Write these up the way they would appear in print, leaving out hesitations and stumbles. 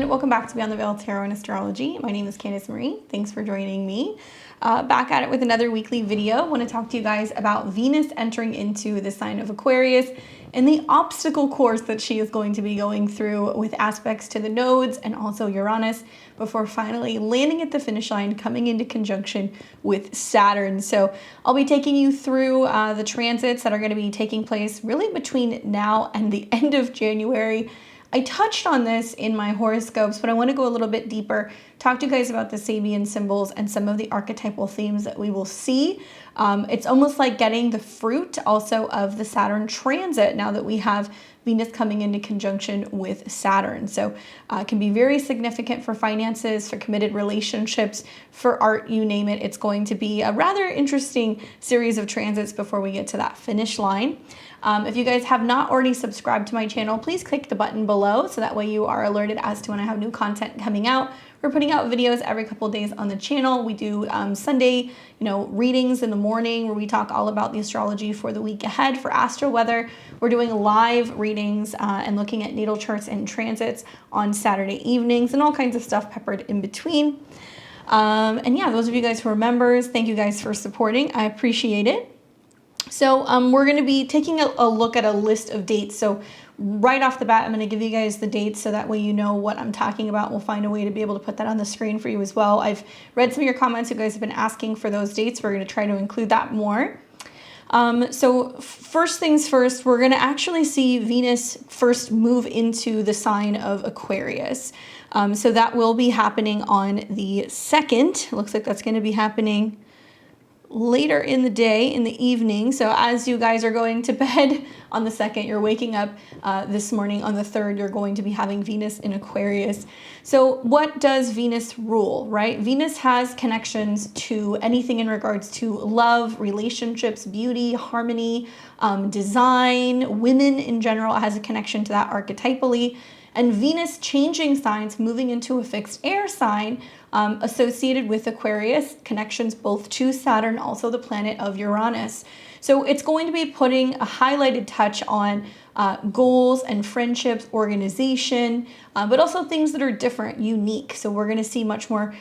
everyone, welcome back to Beyond the Veil Tarot and Astrology. My name is Candice Marie. Thanks for joining me. Back at it with another weekly video. I want to talk to you guys about Venus entering into the sign of Aquarius and the obstacle course that she is going to be going through with aspects to the nodes and also Uranus before finally landing at the finish line, coming into conjunction with Saturn. So I'll be taking you through the transits that are going to be taking place really between now and the end of January. I touched on this in my horoscopes, but I want to go a little bit deeper, talk to you guys about the Sabian symbols and some of the archetypal themes that we will see. It's almost like getting the fruit also of the Saturn transit now that we have Venus coming into conjunction with Saturn. So it can be very significant for finances, for committed relationships, for art, you name it. It's going to be a rather interesting series of transits before we get to that finish line. If you guys have not already subscribed to my channel, please click the button below so that way you are alerted as to when I have new content coming out. We're putting out videos every couple of days on the channel. We do Sunday, readings in the morning where we talk all about the astrology for the week ahead for astro weather. We're doing live readings and looking at natal charts and transits on Saturday evenings and all kinds of stuff peppered in between. And yeah, those of you guys who are members, thank you guys for supporting. I appreciate it. So we're going to be taking a look at a list of dates. So right off the bat, I'm going to give you guys the dates so that way you know what I'm talking about. We'll find a way to be able to put that on the screen for you as well. I've read some of your comments. You guys have been asking for those dates. We're going to try to include that more. So first things first, we're going to actually see Venus first move into the sign of Aquarius. So that will be happening on the 2nd. Looks like that's going to be happening later in the day, in the evening. So as you guys are going to bed on the 2nd, you're waking up this morning on the 3rd, you're going to be having Venus in Aquarius. So what does Venus rule, right? Venus has connections to anything in regards to love, relationships, beauty, harmony, design, women in general. It has a connection to that archetypally. And Venus changing signs, moving into a fixed air sign associated with Aquarius, connections both to Saturn, also the planet of Uranus. So it's going to be putting a highlighted touch on goals and friendships, organization, but also things that are different, unique. So we're going to see much more,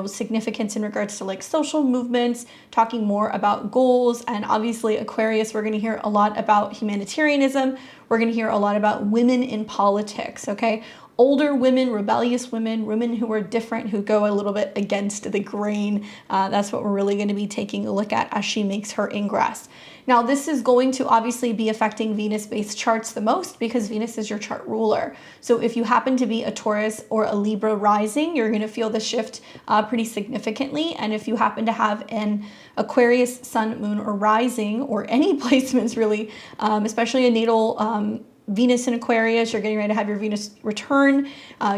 significance in regards to like social movements, talking more about goals. And obviously Aquarius, we're going to hear a lot about humanitarianism. We're going to hear a lot about women in politics, okay? Older women, rebellious women, women who are different, who go a little bit against the grain. That's what we're really going to be taking a look at as she makes her ingress. Now, this is going to obviously be affecting Venus-based charts the most because Venus is your chart ruler. So if you happen to be a Taurus or a Libra rising, you're going to feel the shift pretty significantly. And if you happen to have an Aquarius, sun, moon, or rising, or any placements really, especially a natal Venus in Aquarius, you're getting ready to have your Venus return,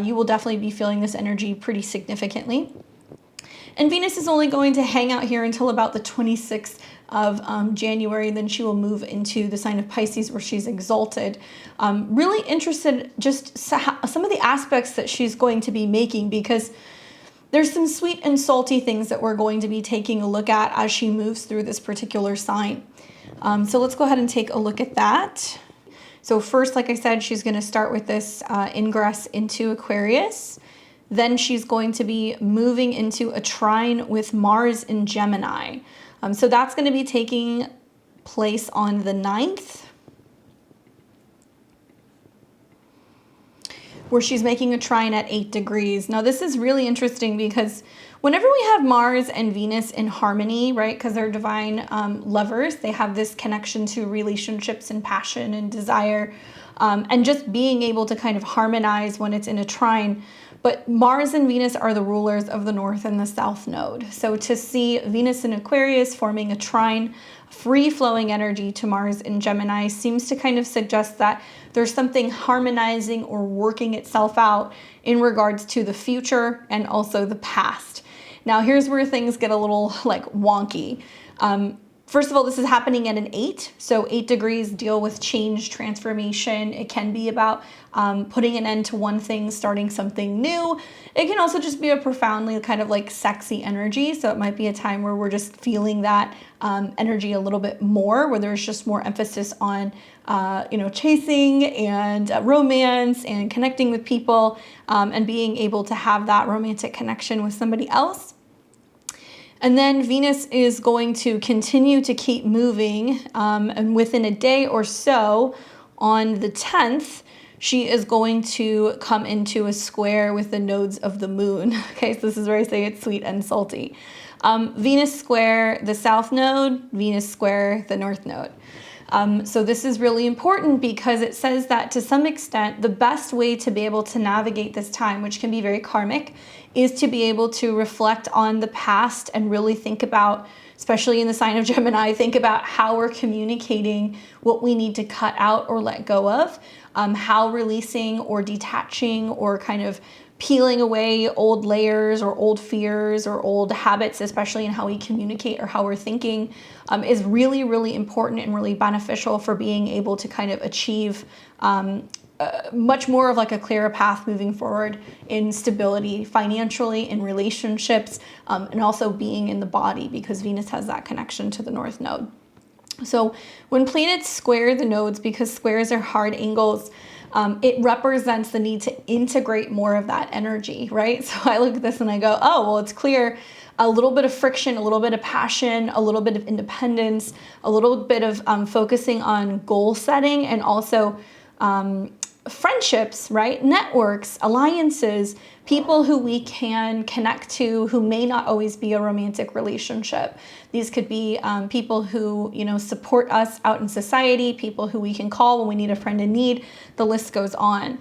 you will definitely be feeling this energy pretty significantly. And Venus is only going to hang out here until about the 26th of January. Then she will move into the sign of Pisces where she's exalted. Really interested just some of the aspects that she's going to be making because there's some sweet and salty things that we're going to be taking a look at as she moves through this particular sign. So let's go ahead and take a look at that. So first, like I said, she's going to start with this ingress into Aquarius. Then she's going to be moving into a trine with Mars in Gemini. So that's going to be taking place on the 9th, where she's making a trine at 8 degrees. Now, this is really interesting because whenever we have Mars and Venus in harmony, right, because they're divine lovers, they have this connection to relationships and passion and desire, and just being able to kind of harmonize when it's in a trine. But Mars and Venus are the rulers of the North and the South node. So to see Venus in Aquarius forming a trine, free-flowing energy to Mars in Gemini seems to kind of suggest that there's something harmonizing or working itself out in regards to the future and also the past. Now, here's where things get a little like wonky. First of all, this is happening at an 8. So 8 degrees deal with change, transformation. It can be about putting an end to one thing, starting something new. It can also just be a profoundly kind of like sexy energy. So it might be a time where we're just feeling that energy a little bit more, where there's just more emphasis on, chasing and romance and connecting with people and being able to have that romantic connection with somebody else. And then Venus is going to continue to keep moving, and within a day or so, on the 10th, she is going to come into a square with the nodes of the moon. Okay, so this is where I say it's sweet and salty. Venus square the south node, Venus square the north node. So this is really important because it says that to some extent, the best way to be able to navigate this time, which can be very karmic, is to be able to reflect on the past and really think about, especially in the sign of Gemini, think about how we're communicating what we need to cut out or let go of, how releasing or detaching or kind of peeling away old layers or old fears or old habits, especially in how we communicate or how we're thinking, is really, really important and really beneficial for being able to kind of achieve much more of like a clearer path moving forward in stability financially, in relationships, and also being in the body, because Venus has that connection to the north node. So when planets square the nodes, because squares are hard angles, it represents the need to integrate more of that energy, right? So I look at this and I go, oh, well, it's clear a little bit of friction, a little bit of passion, a little bit of independence, a little bit of focusing on goal setting, and also friendships, right? Networks, alliances, people who we can connect to who may not always be a romantic relationship. These could be people who, support us out in society, people who we can call when we need a friend in need. The list goes on.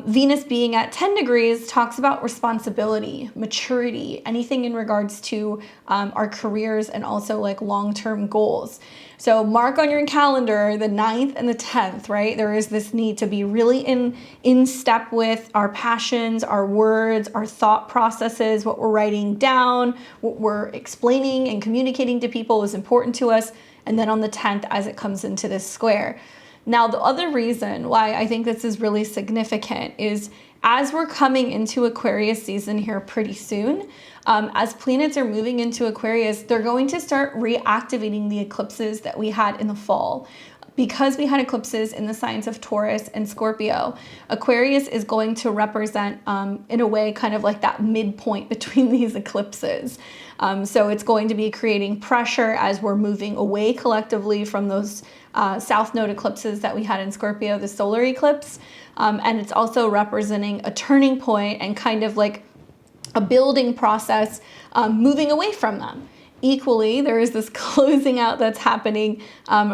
Venus being at 10 degrees talks about responsibility, maturity, anything in regards to our careers and also like long-term goals. So mark on your calendar the 9th and the 10th, right? There is this need to be really in step with our passions, our words, our thought processes, what we're writing down, what we're explaining and communicating to people is important to us. And then on the 10th, as it comes into this square. Now, the other reason why I think this is really significant is as we're coming into Aquarius season here pretty soon, as planets are moving into Aquarius, they're going to start reactivating the eclipses that we had in the fall. Because we had eclipses in the signs of Taurus and Scorpio, Aquarius is going to represent, in a way, kind of like that midpoint between these eclipses. So it's going to be creating pressure as we're moving away collectively from those south node eclipses that we had in Scorpio, the solar eclipse. And it's also representing a turning point and kind of like a building process, moving away from them. Equally, there is this closing out that's happening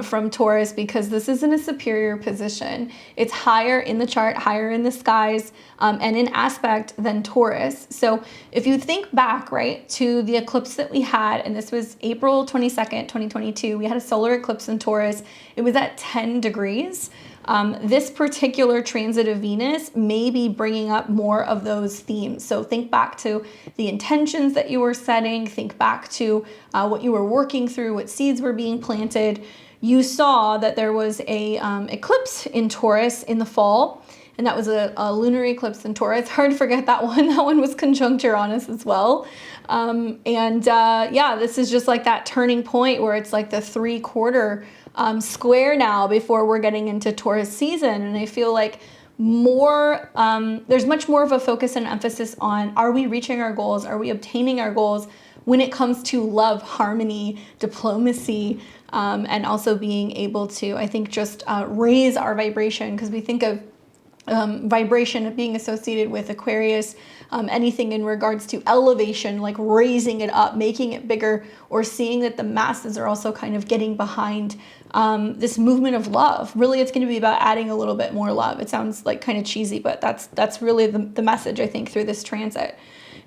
from Taurus, because this is in a superior position. It's higher in the chart, higher in the skies, and in aspect than Taurus. So if you think back, right, to the eclipse that we had, and this was April 22nd, 2022, we had a solar eclipse in Taurus. It was at 10 degrees. This particular transit of Venus may be bringing up more of those themes. So think back to the intentions that you were setting, think back to what you were working through, what seeds were being planted. You saw that there was a eclipse in Taurus in the fall, and that was a lunar eclipse in Taurus. Hard to forget that one. That one was conjunct Uranus as well. Yeah, this is just like that turning point where it's like the 3/4 square now before we're getting into Taurus season. And I feel like there's much more of a focus and emphasis on, are we reaching our goals? Are we obtaining our goals when it comes to love, harmony, diplomacy, and also being able to, I think, just raise our vibration, because we think of vibration of being associated with Aquarius, anything in regards to elevation, like raising it up, making it bigger, or seeing that the masses are also kind of getting behind this movement of love. Really, it's going to be about adding a little bit more love. It sounds like kind of cheesy, but that's really the message, I think, through this transit.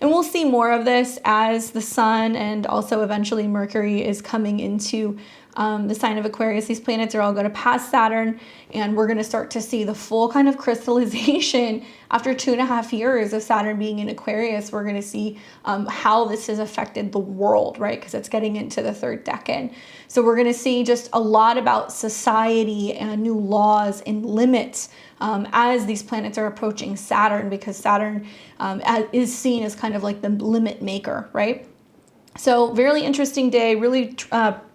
And we'll see more of this as the sun and also eventually Mercury is coming into the sign of Aquarius. These planets are all going to pass Saturn, and we're going to start to see the full kind of crystallization after 2.5 years of Saturn being in Aquarius. We're going to see how this has affected the world, right? Because it's getting into the 3rd decan. So we're going to see just a lot about society and new laws and limits as these planets are approaching Saturn, because Saturn is seen as kind of like the limit maker, right? So really interesting day, really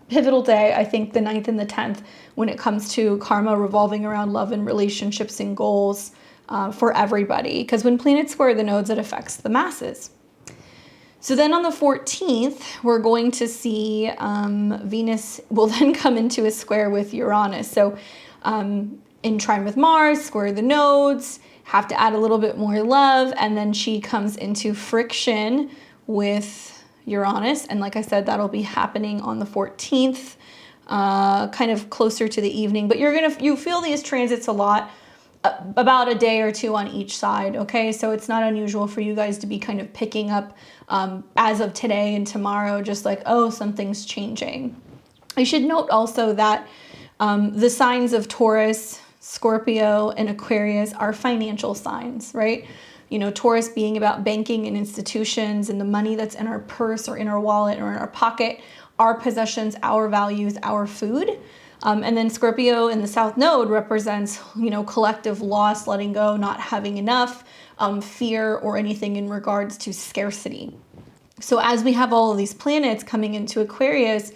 pivotal day, I think, the 9th and the 10th, when it comes to karma revolving around love and relationships and goals for everybody. Because when planets square the nodes, it affects the masses. So then on the 14th, we're going to see Venus will then come into a square with Uranus. So in trine with Mars, square the nodes, have to add a little bit more love, and then she comes into friction with Uranus, and like I said, that'll be happening on the 14th, kind of closer to the evening. But you feel these transits a lot, about a day or two on each side. Okay, so it's not unusual for you guys to be kind of picking up as of today and tomorrow, just like, oh, something's changing. I should note also that the signs of Taurus, Scorpio, and Aquarius are financial signs, right? You know, Taurus being about banking and institutions and the money that's in our purse or in our wallet or in our pocket, our possessions, our values, our food. And then Scorpio in the South Node represents, you know, collective loss, letting go, not having enough, fear, or anything in regards to scarcity. So as we have all of these planets coming into Aquarius,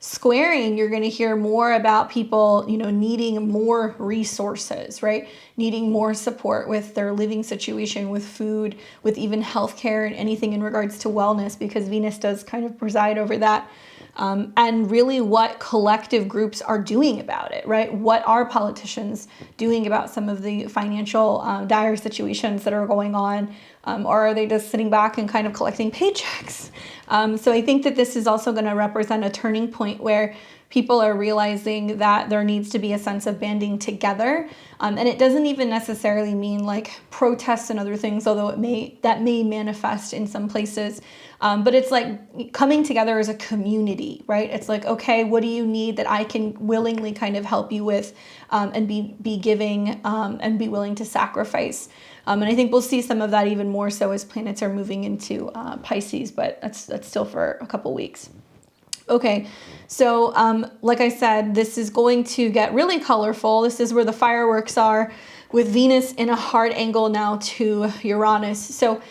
squaring, you're going to hear more about people, you know, needing more resources, right? Needing more support with their living situation, with food, with even healthcare and anything in regards to wellness, because Venus does kind of preside over that. And really what collective groups are doing about it, right? What are politicians doing about some of the financial dire situations that are going on? Or are they just sitting back and kind of collecting paychecks? So I think that this is also going to represent a turning point where people are realizing that there needs to be a sense of banding together. And it doesn't even necessarily mean like protests and other things, although that may manifest in some places. But it's like coming together as a community, right? It's like, okay, what do you need that I can willingly kind of help you with, and be giving, and be willing to sacrifice. And I think we'll see some of that even more so as planets are moving into Pisces, but that's still for a couple weeks. Okay, so like I said, this is going to get really colorful. This is where the fireworks are, with Venus in a hard angle now to Uranus. So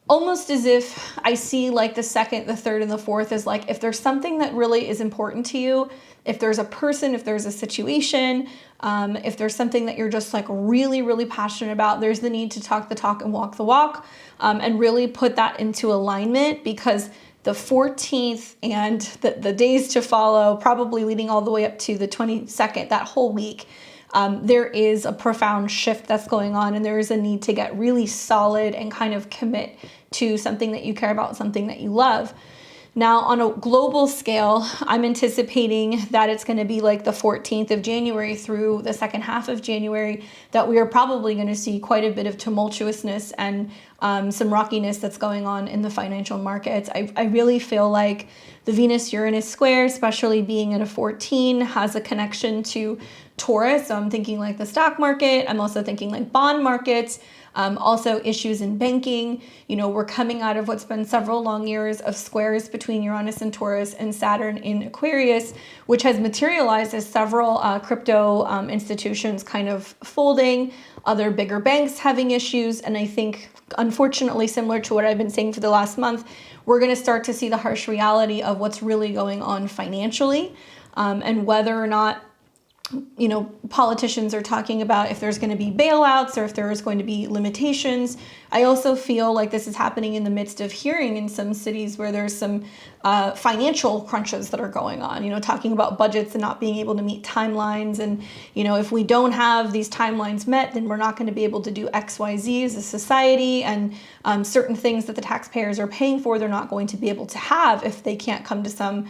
almost as if I see like the 2nd, the 3rd, and the 4th is like, if there's something that really is important to you, if there's a person, if there's a situation, if there's something that you're just like really, really passionate about, there's the need to talk the talk and walk the walk, and really put that into alignment, because the 14th and the days to follow, probably leading all the way up to the 22nd, that whole week, there is a profound shift that's going on, and there is a need to get really solid and kind of commit to something that you care about, something that you love. Now, on a global scale, I'm anticipating that it's going to be like the 14th of January through the second half of January that we are probably going to see quite a bit of tumultuousness and some rockiness that's going on in the financial markets. I really feel like the Venus-Uranus square, especially being at a 14, has a connection to Taurus. So I'm thinking like the stock market. I'm also thinking like bond markets. Also issues in banking. You know, we're coming out of what's been several long years of squares between Uranus and Taurus and Saturn in Aquarius, which has materialized as several crypto institutions kind of folding, other bigger banks having issues. And I think, unfortunately, similar to what I've been saying for the last month, we're going to start to see the harsh reality of what's really going on financially, and whether or not, you know, politicians are talking about if there's going to be bailouts or if there is going to be limitations. I also feel like this is happening in the midst of hearing in some cities where there's some financial crunches that are going on, you know, talking about budgets and not being able to meet timelines. And, you know, if we don't have these timelines met, then we're not going to be able to do X, Y, Z as a society. And certain things that the taxpayers are paying for, they're not going to be able to have if they can't come to some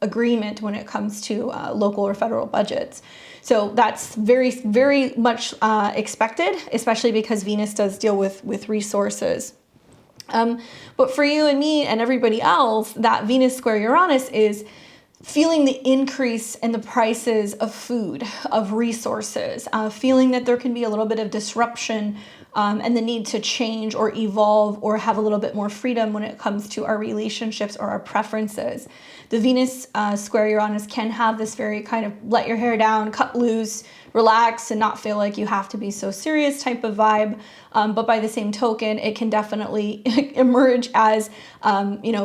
agreement when it comes to local or federal budgets. So that's very, very much expected, especially because Venus does deal with resources. But for you and me and everybody else, that Venus square Uranus is feeling the increase in the prices of food, of resources, feeling that there can be a little bit of disruption and the need to change or evolve or have a little bit more freedom when it comes to our relationships or our preferences. The Venus square Uranus can have this very kind of let your hair down, cut loose, relax, and not feel like you have to be so serious type of vibe. But by the same token, it can definitely emerge as,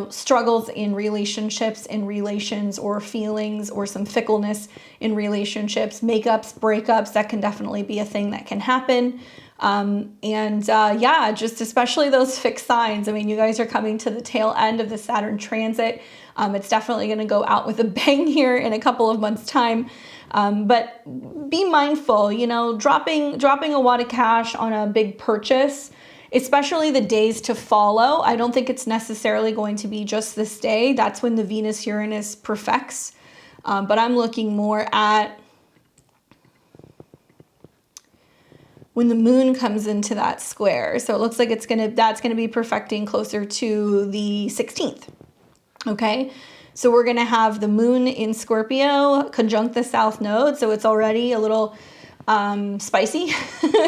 struggles in relationships, in relations, or feelings, or some fickleness in relationships, makeups, breakups. That can definitely be a thing that can happen. Just especially those fixed signs. I mean, you guys are coming to the tail end of the Saturn transit. It's definitely going to go out with a bang here in a couple of months' time. But be mindful, dropping a wad of cash on a big purchase, especially the days to follow. I don't think it's necessarily going to be just this day. That's when the Venus-Uranus perfects. But I'm looking more at when the moon comes into that square. So it looks like that's going to be perfecting closer to the 16th. Okay. So we're going to have the moon in Scorpio conjunct the south node. So it's already a little spicy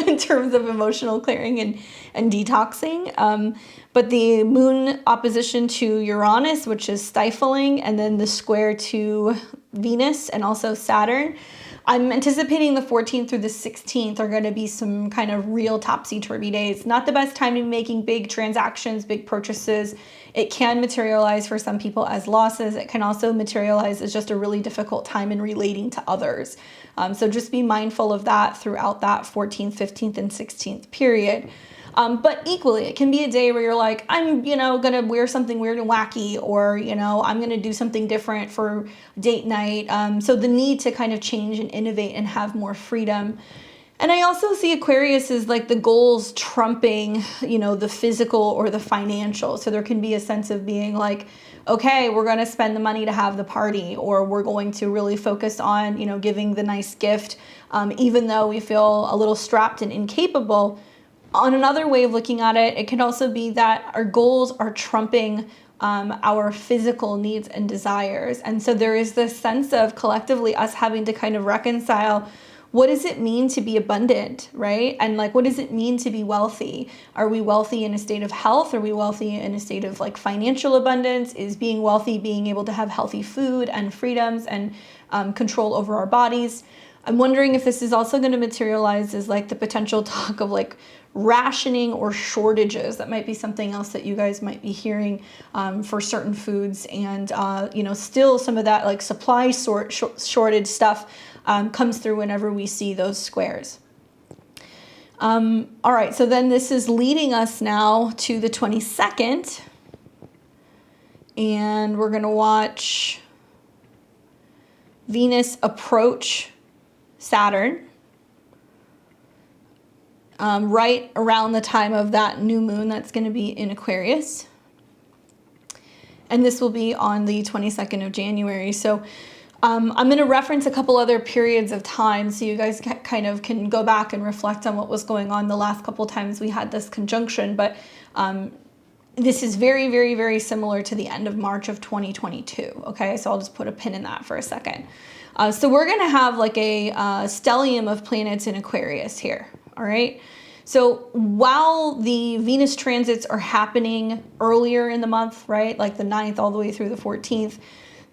in terms of emotional clearing and detoxing. But the moon opposition to Uranus, which is stifling, and then the square to Venus and also Saturn. I'm anticipating the 14th through the 16th are going to be some kind of real topsy-turvy days. Not the best time to be making big transactions, big purchases. It can materialize for some people as losses. It can also materialize as just a really difficult time in relating to others. So just be mindful of that throughout that 14th, 15th, and 16th period. But equally, it can be a day where you're like, I'm, going to wear something weird and wacky, or, I'm going to do something different for date night. So the need to kind of change and innovate and have more freedom. And I also see Aquarius as like the goals trumping, the physical or the financial. So there can be a sense of being like, okay, we're going to spend the money to have the party, or we're going to really focus on, giving the nice gift, even though we feel a little strapped and incapable. On another way of looking at it, it can also be that our goals are trumping our physical needs and desires. And so there is this sense of collectively us having to kind of reconcile, what does it mean to be abundant, right? And like, what does it mean to be wealthy? Are we wealthy in a state of health? Are we wealthy in a state of like financial abundance? Is being wealthy being able to have healthy food and freedoms and control over our bodies? I'm wondering if this is also going to materialize as like the potential talk of like rationing or shortages. That might be something else that you guys might be hearing for certain foods. And, still some of that like supply shortage stuff comes through whenever we see those squares. All right, so then this is leading us now to the 22nd. And we're going to watch Venus approach Saturn right around the time of that new moon that's going to be in Aquarius. And this will be on the 22nd of January. So I'm going to reference a couple other periods of time so you guys kind of can go back and reflect on what was going on the last couple times we had this conjunction. But this is very, very, very similar to the end of March of 2022. Okay, so I'll just put a pin in that for a second. So we're going to have like a stellium of planets in Aquarius here. All right. So while the Venus transits are happening earlier in the month, right, like the 9th all the way through the 14th,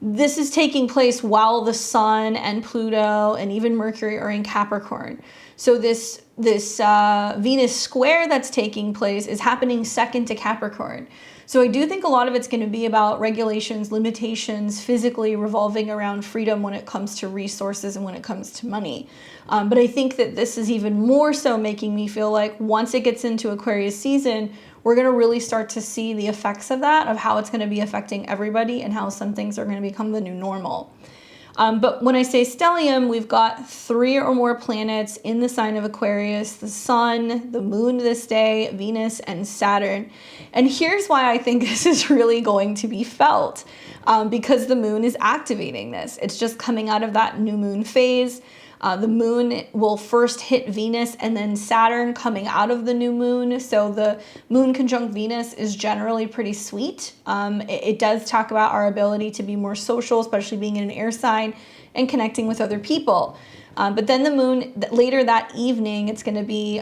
this is taking place while the Sun and Pluto and even Mercury are in Capricorn. So this Venus square that's taking place is happening second to Capricorn. So I do think a lot of it's going to be about regulations, limitations, physically revolving around freedom when it comes to resources and when it comes to money. But I think that this is even more so making me feel like once it gets into Aquarius season, we're going to really start to see the effects of that, of how it's going to be affecting everybody and how some things are going to become the new normal. But when I say stellium, we've got 3 or more planets in the sign of Aquarius: the Sun, the Moon this day, Venus, and Saturn. And here's why I think this is really going to be felt, because the Moon is activating this. It's just coming out of that new moon phase. The moon will first hit Venus and then Saturn coming out of the new moon. So the moon conjunct Venus is generally pretty sweet. It does talk about our ability to be more social, especially being in an air sign and connecting with other people. But then the moon, later that evening, it's going to be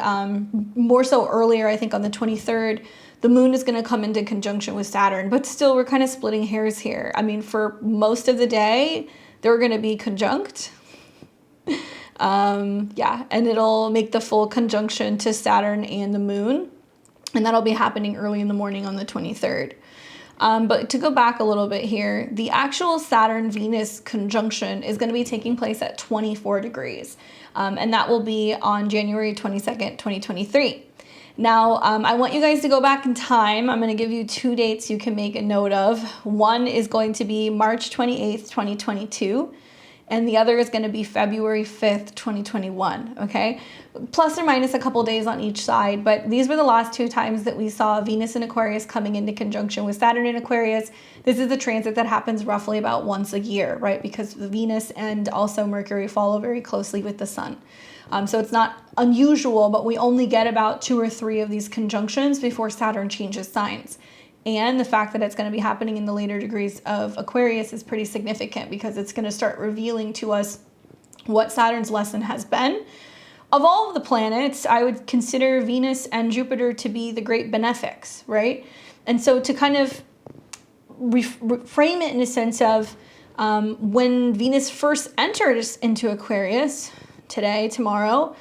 more so earlier, I think on the 23rd, the moon is going to come into conjunction with Saturn. But still, we're kind of splitting hairs here. I mean, for most of the day, they're going to be conjunct. Yeah, and it'll make the full conjunction to Saturn and the moon. And that'll be happening early in the morning on the 23rd. But to go back a little bit here, the actual Saturn-Venus conjunction is going to be taking place at 24 degrees. And that will be on January 22nd, 2023. Now, I want you guys to go back in time. I'm going to give you 2 dates you can make a note of. One is going to be March 28th, 2022. And the other is going to be February 5th, 2021, okay? Plus or minus a couple days on each side, but these were the last 2 times that we saw Venus in Aquarius coming into conjunction with Saturn in Aquarius. This is a transit that happens roughly about once a year, right? Because Venus and also Mercury follow very closely with the sun. So it's not unusual, but we only get about 2 or 3 of these conjunctions before Saturn changes signs. And the fact that it's going to be happening in the later degrees of Aquarius is pretty significant because it's going to start revealing to us what Saturn's lesson has been. Of all of the planets, I would consider Venus and Jupiter to be the great benefics, right? And so to kind of frame it in a sense of when Venus first enters into Aquarius, today, tomorrow,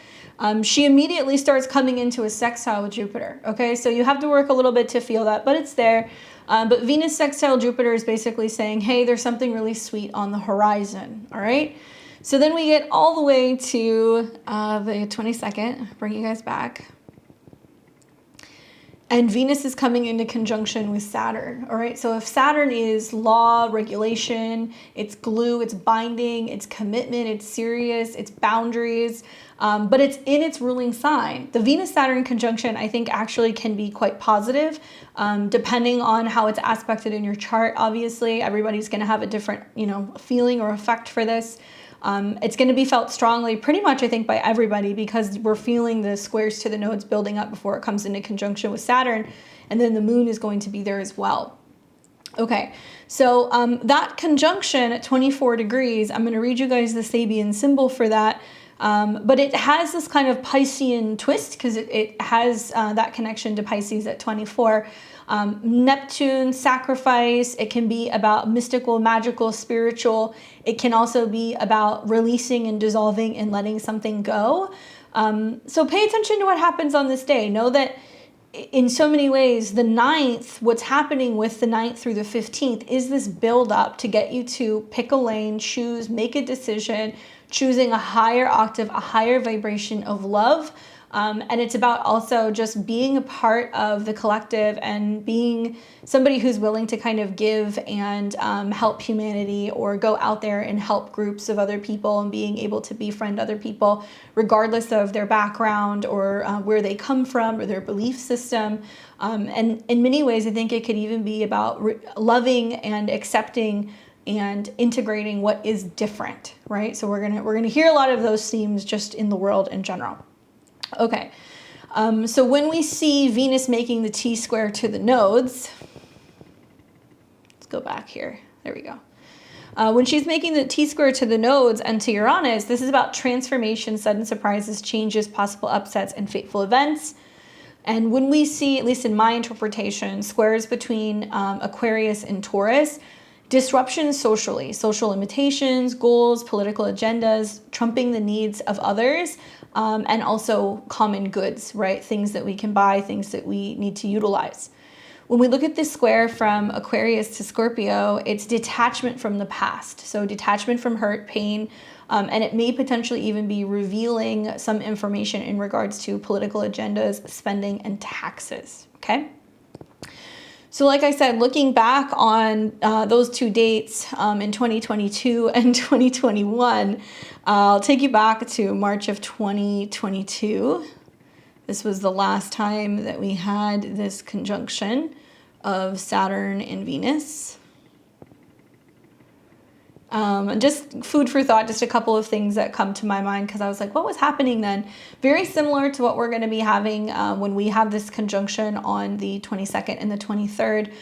she immediately starts coming into a sextile with Jupiter, okay? So you have to work a little bit to feel that, but it's there. But Venus sextile Jupiter is basically saying, hey, there's something really sweet on the horizon, all right? So then we get all the way to the 22nd, bring you guys back. And Venus is coming into conjunction with Saturn, all right? So if Saturn is law, regulation, it's glue, it's binding, it's commitment, it's serious, it's boundaries, but it's in its ruling sign. The Venus-Saturn conjunction, I think, actually can be quite positive, depending on how it's aspected in your chart. Obviously, everybody's going to have a different, feeling or effect for this. It's going to be felt strongly pretty much, I think, by everybody because we're feeling the squares to the nodes building up before it comes into conjunction with Saturn, and then the moon is going to be there as well. Okay, so that conjunction at 24 degrees, I'm going to read you guys the Sabian symbol for that, but it has this kind of Piscean twist because it has that connection to Pisces at 24. Neptune, sacrifice, it can be about mystical, magical, spiritual. It can also be about releasing and dissolving and letting something go. So pay attention to what happens on this day. Know that in so many ways, the 9th, what's happening with the 9th through the 15th is this build up to get you to pick a lane, choose, make a decision, choosing a higher octave, a higher vibration of love. And it's about also just being a part of the collective and being somebody who's willing to kind of give and help humanity or go out there and help groups of other people and being able to befriend other people regardless of their background or where they come from or their belief system. And in many ways, I think it could even be about loving and accepting and integrating what is different, right? So we're gonna hear a lot of those themes just in the world in general. Okay, so when we see Venus making the T-square to the nodes, let's go back here, there we go. When she's making the T-square to the nodes and to Uranus, this is about transformation, sudden surprises, changes, possible upsets, and fateful events. And when we see, at least in my interpretation, squares between Aquarius and Taurus, disruptions socially, social limitations, goals, political agendas, trumping the needs of others, and also common goods, right? Things that we can buy, things that we need to utilize. When we look at this square from Aquarius to Scorpio, it's detachment from the past. So detachment from hurt, pain, and it may potentially even be revealing some information in regards to political agendas, spending, and taxes, okay? So like I said, looking back on those 2 dates in 2022 and 2021, I'll take you back to March of 2022. This was the last time that we had this conjunction of Saturn and Venus. Just food for thought, just a couple of things that come to my mind because I was like, what was happening then? Very similar to what we're going to be having when we have this conjunction on the 22nd and the 23rd.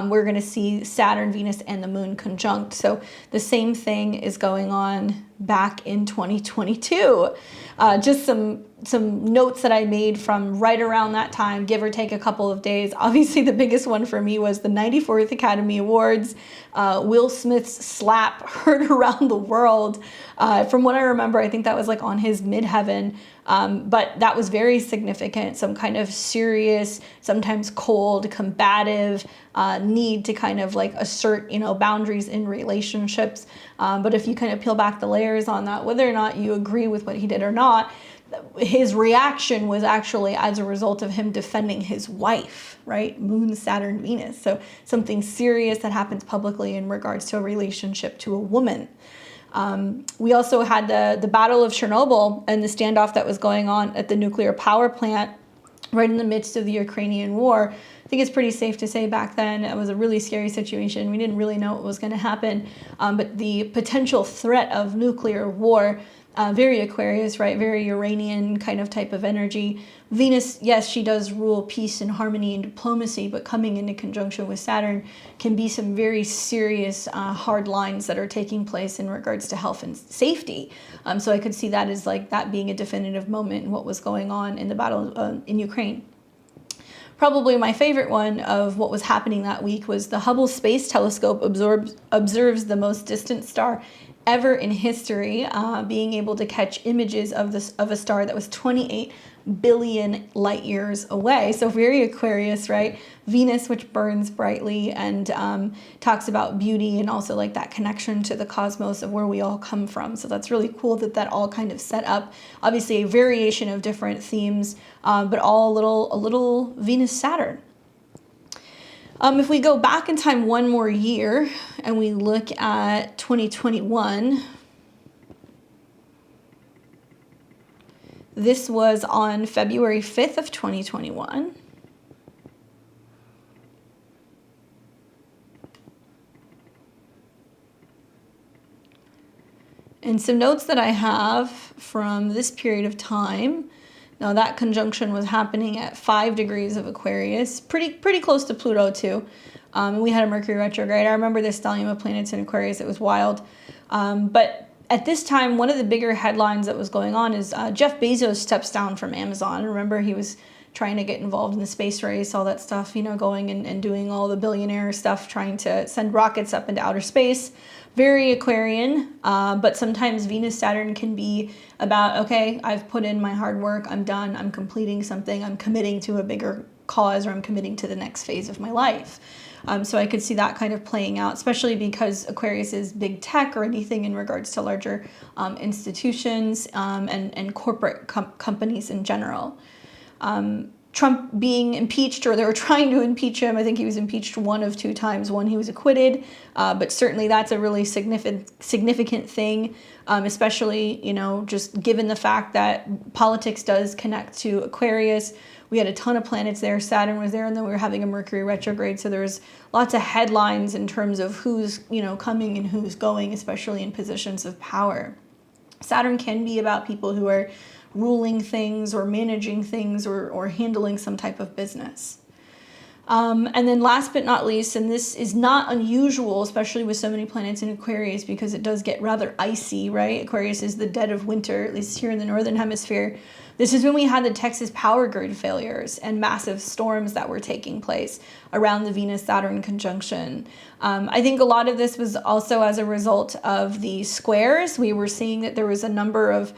We're going to see Saturn, Venus, and the Moon conjunct. So the same thing is going on back in 2022. Just some notes that I made from right around that time, give or take a couple of days. Obviously, the biggest one for me was the 94th Academy Awards. Will Smith's slap heard around the world. From what I remember, I think that was like on his midheaven. But that was very significant. Some kind of serious, sometimes cold, combative need to kind of like assert, boundaries in relationships. But if you kind of peel back the layers on that, whether or not you agree with what he did or not, his reaction was actually as a result of him defending his wife, right? Moon, Saturn, Venus. So something serious that happens publicly in regards to a relationship to a woman. We also had the Battle of Chernobyl and the standoff that was going on at the nuclear power plant right in the midst of the Ukrainian war. I think it's pretty safe to say back then it was a really scary situation. We didn't really know what was going to happen, but the potential threat of nuclear war, very Aquarius, right? Very Uranian kind of type of energy. Venus, yes, she does rule peace and harmony and diplomacy, but coming into conjunction with Saturn can be some very serious hard lines that are taking place in regards to health and safety. So I could see that as like that being a definitive moment in what was going on in the battle in Ukraine. Probably my favorite one of what was happening that week was the Hubble Space Telescope observes the most distant star ever in history, being able to catch images of a star that was 28 billion light years away. So very Aquarius, right? Venus, which burns brightly and talks about beauty and also like that connection to the cosmos of where we all come from. So that's really cool that all kind of set up. Obviously a variation of different themes, but all a little Venus Saturn. If we go back in time one more year and we look at 2021, this was on February 5th of 2021. And some notes that I have from this period of time. Now that conjunction was happening at 5 degrees of Aquarius, pretty close to Pluto too. We had a Mercury retrograde. I remember this stellium of planets in Aquarius. It was wild. But at this time, one of the bigger headlines that was going on is Jeff Bezos steps down from Amazon. Remember, he was trying to get involved in the space race, all that stuff, going and doing all the billionaire stuff, trying to send rockets up into outer space. Very Aquarian, but sometimes Venus Saturn can be about, okay, I've put in my hard work, I'm done, I'm completing something, I'm committing to a bigger cause, or I'm committing to the next phase of my life. So I could see that kind of playing out, especially because Aquarius is big tech or anything in regards to larger institutions and corporate companies in general. Trump being impeached, or they were trying to impeach him. I think he was impeached 1 of 2 times. One, he was acquitted, but certainly that's a really significant thing, especially, just given the fact that politics does connect to Aquarius. We had a ton of planets there. Saturn was there, and then we were having a Mercury retrograde. So there was lots of headlines in terms of who's, coming and who's going, especially in positions of power. Saturn can be about people who are ruling things or managing things or handling some type of business. And then last but not least, and this is not unusual, especially with so many planets in Aquarius, because it does get rather icy, right? Aquarius is the dead of winter, at least here in the Northern Hemisphere. This is when we had the Texas power grid failures and massive storms that were taking place around the Venus-Saturn conjunction. I think a lot of this was also as a result of the squares. We were seeing that there was a number of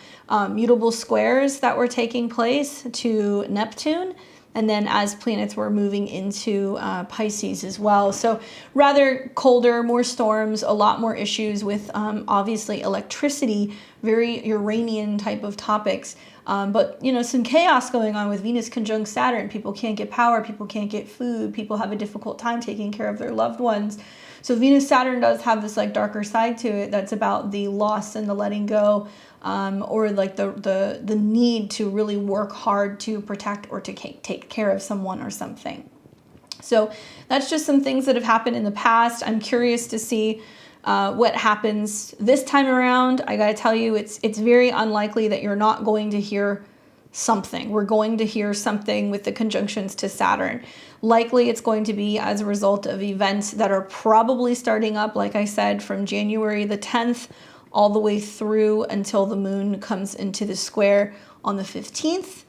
mutable squares that were taking place to Neptune, and then as planets were moving into Pisces as well. So rather colder, more storms, a lot more issues with obviously electricity, very Uranian type of topics. But, some chaos going on with Venus conjunct Saturn. People can't get power, people can't get food, people have a difficult time taking care of their loved ones. So Venus Saturn does have this like darker side to it that's about the loss and the letting go, or like the need to really work hard to protect or to take care of someone or something. So that's just some things that have happened in the past. I'm curious to see what happens this time around, I gotta tell you, it's very unlikely that you're not going to hear something. We're going to hear something with the conjunctions to Saturn. Likely it's going to be as a result of events that are probably starting up, like I said, from January the 10th all the way through until the moon comes into the square on the 15th.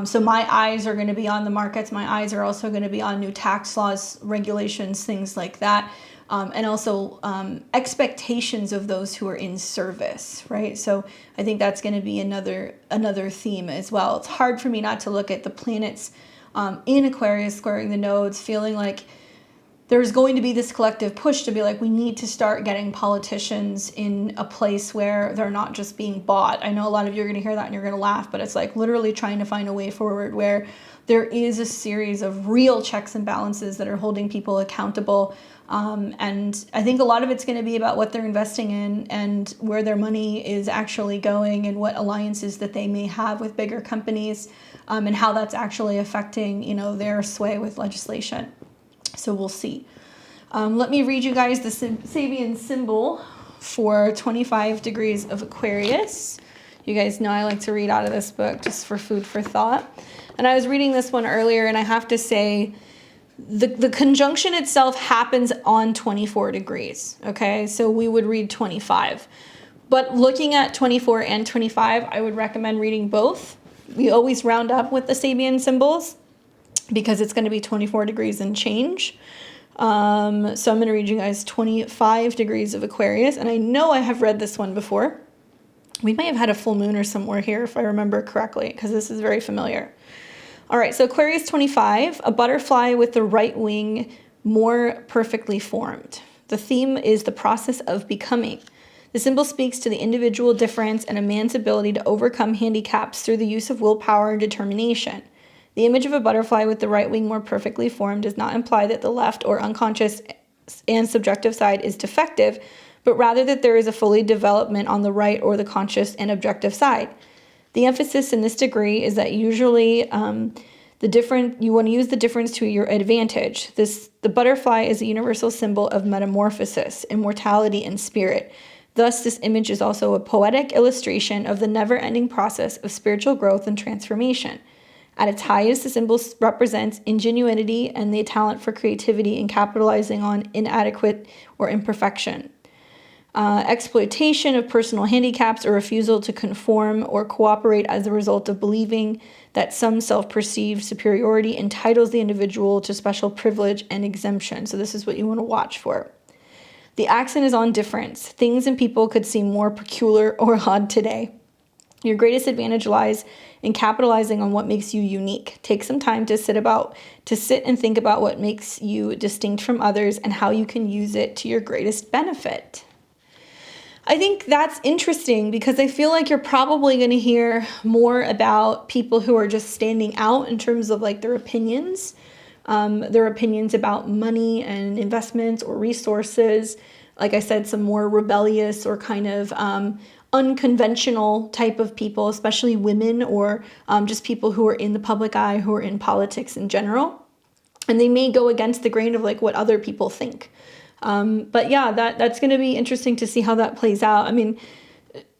So my eyes are going to be on the markets. My eyes are also going to be on new tax laws, regulations, things like that. And also expectations of those who are in service, right? So I think that's going to be another theme as well. It's hard for me not to look at the planets in Aquarius squaring the nodes, feeling like there's going to be this collective push to be like, we need to start getting politicians in a place where they're not just being bought. I know a lot of you are going to hear that and you're going to laugh, but it's like literally trying to find a way forward where there is a series of real checks and balances that are holding people accountable. And I think a lot of it's going to be about what they're investing in and where their money is actually going and what alliances that they may have with bigger companies, and how that's actually affecting, you know, their sway with legislation. So we'll see. Let me read you guys the Sabian symbol for 25 degrees of Aquarius. You guys know I like to read out of this book just for food for thought. And I was reading this one earlier, and I have to say, the conjunction itself happens on 24 degrees, okay? So we would read 25. But looking at 24 and 25, I would recommend reading both. We always round up with the Sabian symbols because it's going to be 24 degrees and change. So I'm going to read you guys 25 degrees of Aquarius. And I know I have read this one before. We may have had a full moon or somewhere here if I remember correctly, because this is very familiar. All right, so Aquarius 25, a butterfly with the right wing more perfectly formed. The theme is the process of becoming. The symbol speaks to the individual difference and a man's ability to overcome handicaps through the use of willpower and determination. The image of a butterfly with the right wing more perfectly formed does not imply that the left or unconscious and subjective side is defective, but rather that there is a fully development on the right or the conscious and objective side. The emphasis in this degree is that usually you want to use the difference to your advantage. The butterfly is a universal symbol of metamorphosis, immortality, and spirit. Thus, this image is also a poetic illustration of the never-ending process of spiritual growth and transformation. At its highest, the symbol represents ingenuity and the talent for creativity and capitalizing on inadequate or imperfection. Exploitation of personal handicaps or refusal to conform or cooperate as a result of believing that some self-perceived superiority entitles the individual to special privilege and exemption. So this is what you want to watch for. The accent is on difference. Things and people could seem more peculiar or odd today. Your greatest advantage lies in capitalizing on what makes you unique. Take some time to sit and think about what makes you distinct from others and how you can use it to your greatest benefit. I think that's interesting because I feel like you're probably going to hear more about people who are just standing out in terms of like their opinions about money and investments or resources. Like I said, some more rebellious or kind of unconventional type of people, especially women or just people who are in the public eye, who are in politics in general. And they may go against the grain of like what other people think. But yeah, that's going to be interesting to see how that plays out. I mean,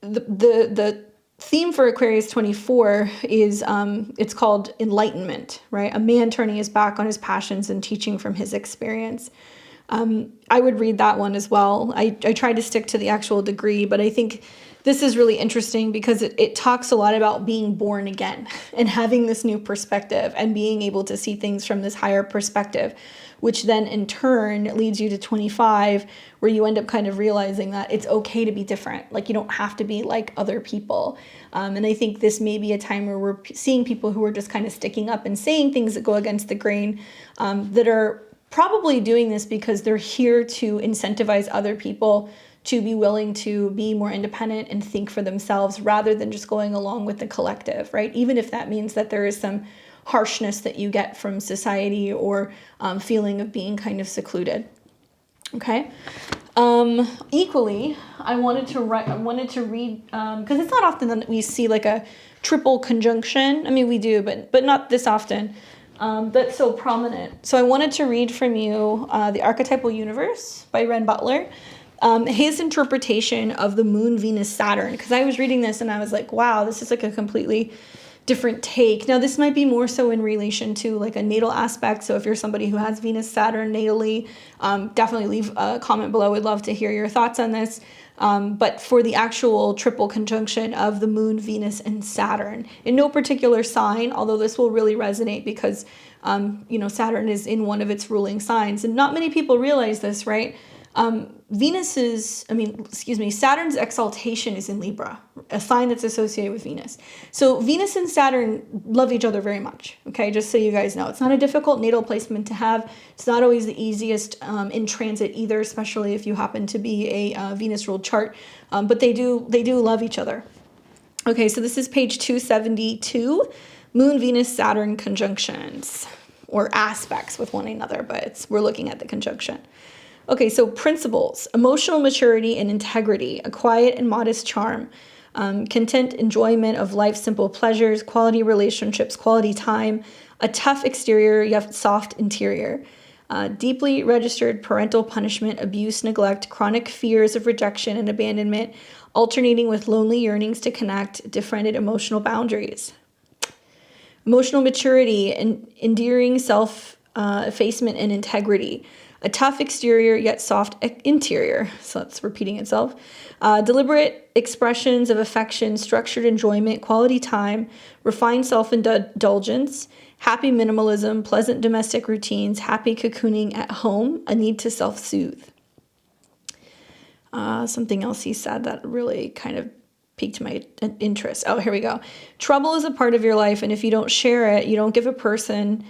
the theme for Aquarius 24 is, it's called enlightenment, right? A man turning his back on his passions and teaching from his experience. I would read that one as well. I tried to stick to the actual degree, but I think this is really interesting because it talks a lot about being born again and having this new perspective and being able to see things from this higher perspective, which then in turn leads you to 25, where you end up kind of realizing that it's okay to be different. Like you don't have to be like other people. And I think this may be a time where we're seeing people who are just kind of sticking up and saying things that go against the grain, that are probably doing this because they're here to incentivize other people to be willing to be more independent and think for themselves rather than just going along with the collective, right? Even if that means that there is some harshness that you get from society or feeling of being kind of secluded. Okay. Equally, I wanted to read because it's not often that we see like a triple conjunction. I mean, we do, but not this often. That's so prominent. So I wanted to read from you The Archetypal Universe by Ren Butler. his interpretation of the moon, Venus, Saturn, because I was reading this and I was like, wow, this is like a completely different take. Now, this might be more so in relation to like a natal aspect. So if you're somebody who has Venus, Saturn natally, definitely leave a comment below. I'd love to hear your thoughts on this. But for the actual triple conjunction of the moon, Venus, and Saturn, in no particular sign, although this will really resonate because, Saturn is in one of its ruling signs. And not many people realize this, right? Saturn's exaltation is in Libra, a sign that's associated with Venus. So Venus and Saturn love each other very much, okay? Just so you guys know. It's not a difficult natal placement to have. It's not always the easiest in transit either, especially if you happen to be a Venus-ruled chart. But they do love each other. Okay, so this is page 272, Moon, Venus, Saturn conjunctions, or aspects with one another, but we're looking at the conjunction. Okay, so principles: emotional maturity and integrity, a quiet and modest charm, content enjoyment of life's simple pleasures, quality relationships, quality time, a tough exterior yet soft interior, deeply registered parental punishment, abuse, neglect, chronic fears of rejection and abandonment, alternating with lonely yearnings to connect, differentiated emotional boundaries. Emotional maturity and endearing self-effacement and integrity. A tough exterior, yet soft interior. So that's repeating itself. Deliberate expressions of affection, structured enjoyment, quality time, refined self-indulgence, happy minimalism, pleasant domestic routines, happy cocooning at home, a need to self-soothe. Something else he said that really kind of piqued my interest. Oh, here we go. Trouble is a part of your life, and if you don't share it, you don't give the person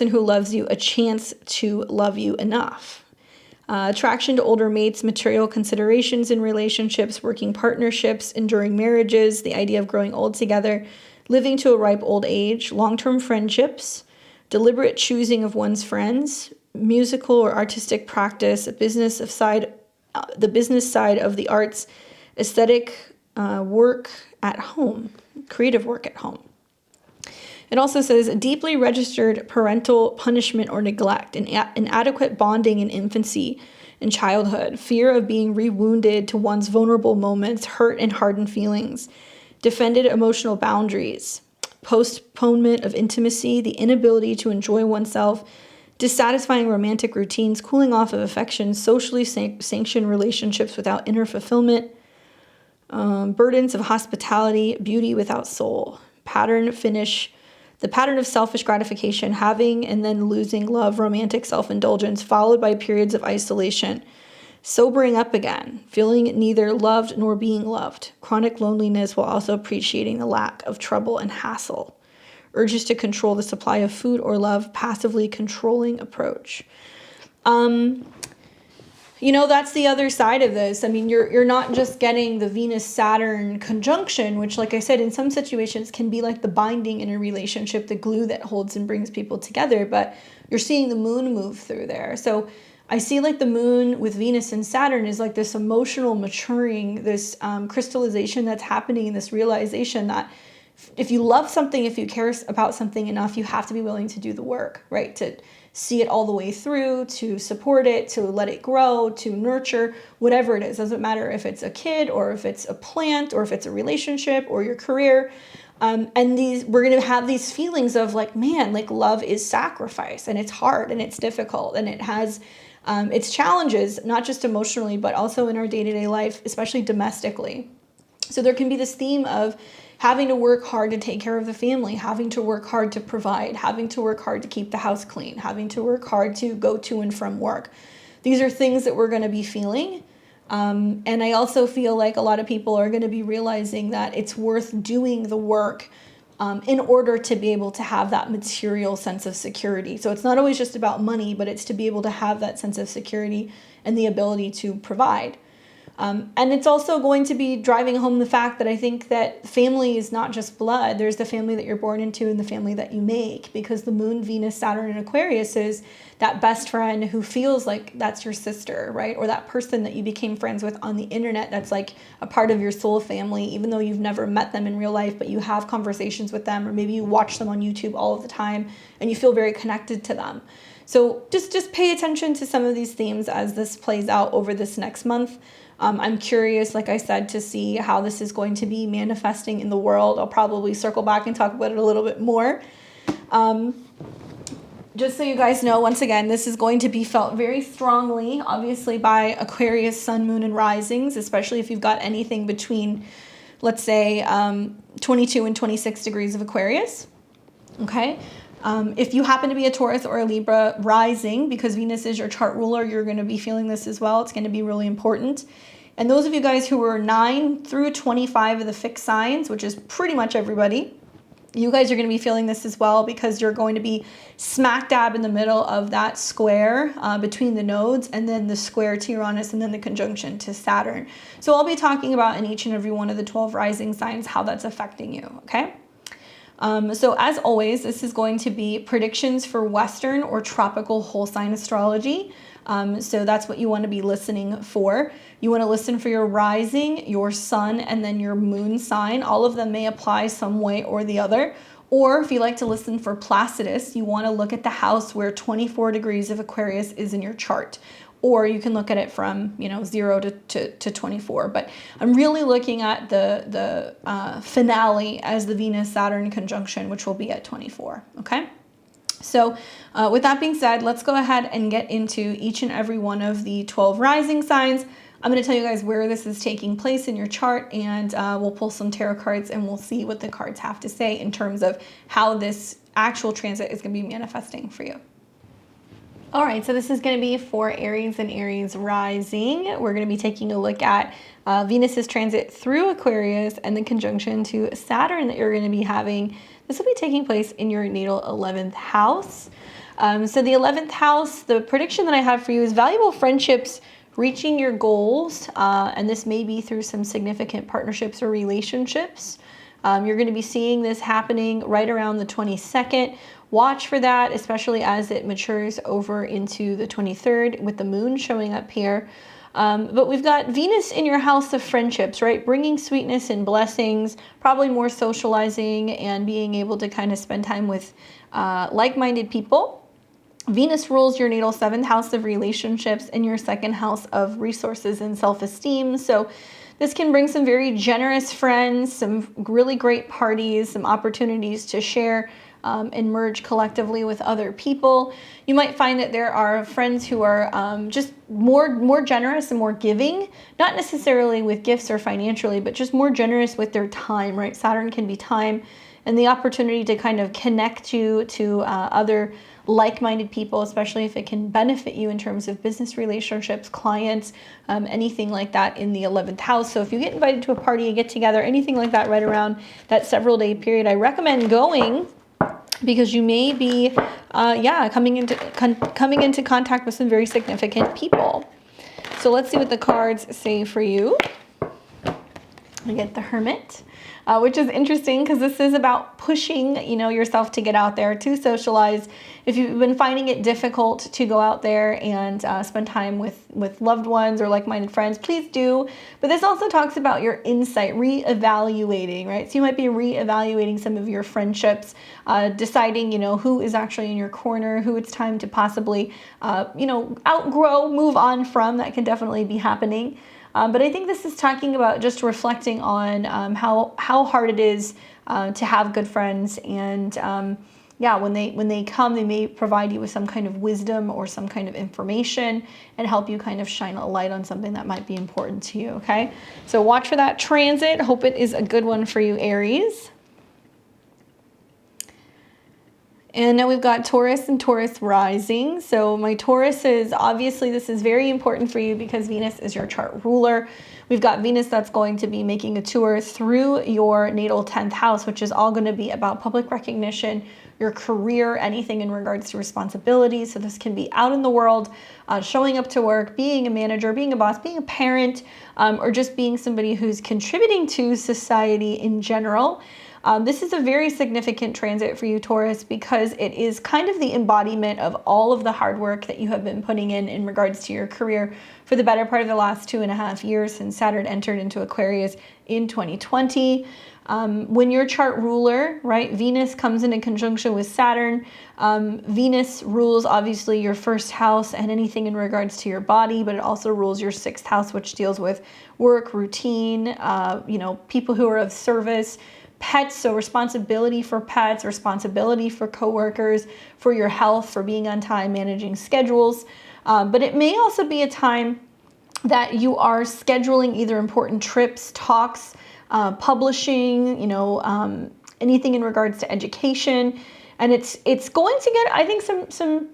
who loves you a chance to love you enough. Attraction to older mates, material considerations in relationships, working partnerships, enduring marriages, the idea of growing old together, living to a ripe old age, long-term friendships, deliberate choosing of one's friends, musical or artistic practice, the business side of the arts, aesthetic work at home, creative work at home. It also says deeply registered parental punishment or neglect, inadequate bonding in infancy and childhood, fear of being rewounded to one's vulnerable moments, hurt and hardened feelings, defended emotional boundaries, postponement of intimacy, the inability to enjoy oneself, dissatisfying romantic routines, cooling off of affection, socially sanctioned relationships without inner fulfillment, burdens of hospitality, beauty without soul, the pattern of selfish gratification, having and then losing love, romantic self-indulgence, followed by periods of isolation, sobering up again, feeling neither loved nor being loved, chronic loneliness while also appreciating the lack of trouble and hassle, urges to control the supply of food or love, passively controlling approach. That's the other side of this. I mean, you're not just getting the Venus-Saturn conjunction, which, like I said, in some situations can be like the binding in a relationship, the glue that holds and brings people together, but you're seeing the moon move through there. So I see like the moon with Venus and Saturn is like this emotional maturing, this crystallization that's happening, this realization that if you love something, if you care about something enough, you have to be willing to do the work, right? To see it all the way through, to support it, to let it grow, to nurture, whatever it is. Doesn't matter if it's a kid or if it's a plant or if it's a relationship or your career. And we're going to have these feelings of like, man, like love is sacrifice, and it's hard and it's difficult and it has its challenges, not just emotionally, but also in our day-to-day life, especially domestically. So there can be this theme of having to work hard to take care of the family, having to work hard to provide, having to work hard to keep the house clean, having to work hard to go to and from work. These are things that we're going to be feeling. And I also feel like a lot of people are going to be realizing that it's worth doing the work in order to be able to have that material sense of security. So it's not always just about money, but it's to be able to have that sense of security and the ability to provide. And it's also going to be driving home the fact that I think that family is not just blood. There's the family that you're born into and the family that you make, because the moon, Venus, Saturn, and Aquarius is that best friend who feels like that's your sister, right? Or that person that you became friends with on the internet that's like a part of your soul family, even though you've never met them in real life, but you have conversations with them, or maybe you watch them on YouTube all of the time and you feel very connected to them. So just pay attention to some of these themes as this plays out over this next month. I'm curious, like I said, to see how this is going to be manifesting in the world. I'll probably circle back and talk about it a little bit more. Just so you guys know, once again, this is going to be felt very strongly, obviously, by Aquarius, Sun, Moon, and Risings, especially if you've got anything between, let's say, 22 and 26 degrees of Aquarius. Okay? If you happen to be a Taurus or a Libra rising, because Venus is your chart ruler, you're going to be feeling this as well. It's going to be really important. And those of you guys who were 9 through 25 of the fixed signs, which is pretty much everybody, you guys are going to be feeling this as well, because you're going to be smack dab in the middle of that square between the nodes, and then the square to Uranus, and then the conjunction to Saturn. So I'll be talking about in each and every one of the 12 rising signs how that's affecting you, okay? So as always, this is going to be predictions for Western or tropical whole sign astrology. So that's what you want to be listening for. You want to listen for your rising, your sun, and then your moon sign. All of them may apply some way or the other. Or if you like to listen for Placidus, you want to look at the house where 24 degrees of Aquarius is in your chart. Or you can look at it from, 0 to 24. But I'm really looking at the finale as the Venus-Saturn conjunction, which will be at 24, okay? So with that being said, let's go ahead and get into each and every one of the 12 rising signs. I'm going to tell you guys where this is taking place in your chart, and we'll pull some tarot cards and we'll see what the cards have to say in terms of how this actual transit is going to be manifesting for you. All right, so this is going to be for Aries and Aries rising. We're going to be taking a look at Venus's transit through Aquarius and the conjunction to Saturn that you're going to be having. This will be taking place in your natal 11th house. So the 11th house, the prediction that I have for you is valuable friendships, reaching your goals, and this may be through some significant partnerships or relationships. You're going to be seeing this happening right around the 22nd. Watch for that, especially as it matures over into the 23rd with the moon showing up here. But we've got Venus in your house of friendships, right? Bringing sweetness and blessings, probably more socializing and being able to kind of spend time with like-minded people. Venus rules your natal 7th house of relationships and your 2nd house of resources and self-esteem. So this can bring some very generous friends, some really great parties, some opportunities to share and merge collectively with other people. You might find that there are friends who are just more generous and more giving, not necessarily with gifts or financially, but just more generous with their time, right? Saturn can be time, and the opportunity to kind of connect you to other like-minded people, especially if it can benefit you in terms of business relationships, clients, anything like that in the 11th house. So if you get invited to a party, a get-together, anything like that right around that several-day period, I recommend going, because you may be, coming into contact with some very significant people. So let's see what the cards say for you. I get the Hermit, which is interesting because this is about pushing, yourself to get out there, to socialize. If you've been finding it difficult to go out there and spend time with loved ones or like-minded friends, please do. But this also talks about your insight, reevaluating, right? So you might be reevaluating some of your friendships, deciding, who is actually in your corner, who it's time to possibly, outgrow, move on from. That can definitely be happening. But I think this is talking about just reflecting on how hard it is to have good friends, and when they come, they may provide you with some kind of wisdom or some kind of information and help you kind of shine a light on something that might be important to you, okay? So watch for that transit. Hope it is a good one for you, Aries. And now we've got Taurus and Taurus rising. So my Taurus is, obviously this is very important for you because Venus is your chart ruler. We've got Venus that's going to be making a tour through your natal 10th house, which is all going to be about public recognition, your career, anything in regards to responsibility. So this can be out in the world, showing up to work, being a manager, being a boss, being a parent, or just being somebody who's contributing to society in general. This is a very significant transit for you, Taurus, because it is kind of the embodiment of all of the hard work that you have been putting in regards to your career for the better part of the last 2.5 years since Saturn entered into Aquarius in 2020. When your chart ruler, right, Venus comes into conjunction with Saturn. Venus rules obviously your first house and anything in regards to your body, but it also rules your 6th house, which deals with work, routine, people who are of service, pets, so responsibility for pets, responsibility for coworkers, for your health, for being on time, managing schedules. But it may also be a time that you are scheduling either important trips, talks, publishing, anything in regards to education. And it's going to get, I think,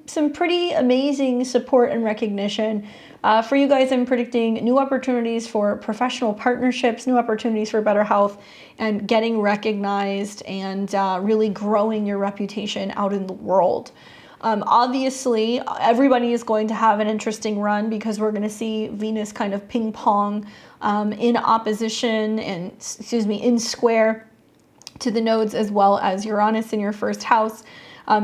some pretty amazing support and recognition. For you guys, I'm predicting new opportunities for professional partnerships, new opportunities for better health, and getting recognized and really growing your reputation out in the world. Obviously, everybody is going to have an interesting run because we're going to see Venus kind of ping pong in opposition and, in square to the nodes, as well as Uranus in your first house.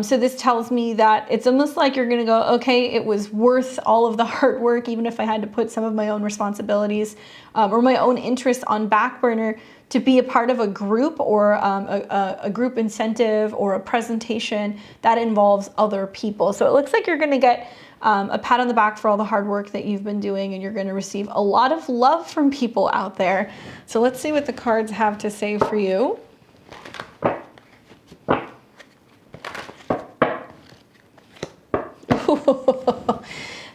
So this tells me that it's almost like you're going to go, okay, it was worth all of the hard work, even if I had to put some of my own responsibilities or my own interests on back burner to be a part of a group or a group incentive or a presentation that involves other people. So it looks like you're going to get a pat on the back for all the hard work that you've been doing, and you're going to receive a lot of love from people out there. So let's see what the cards have to say for you.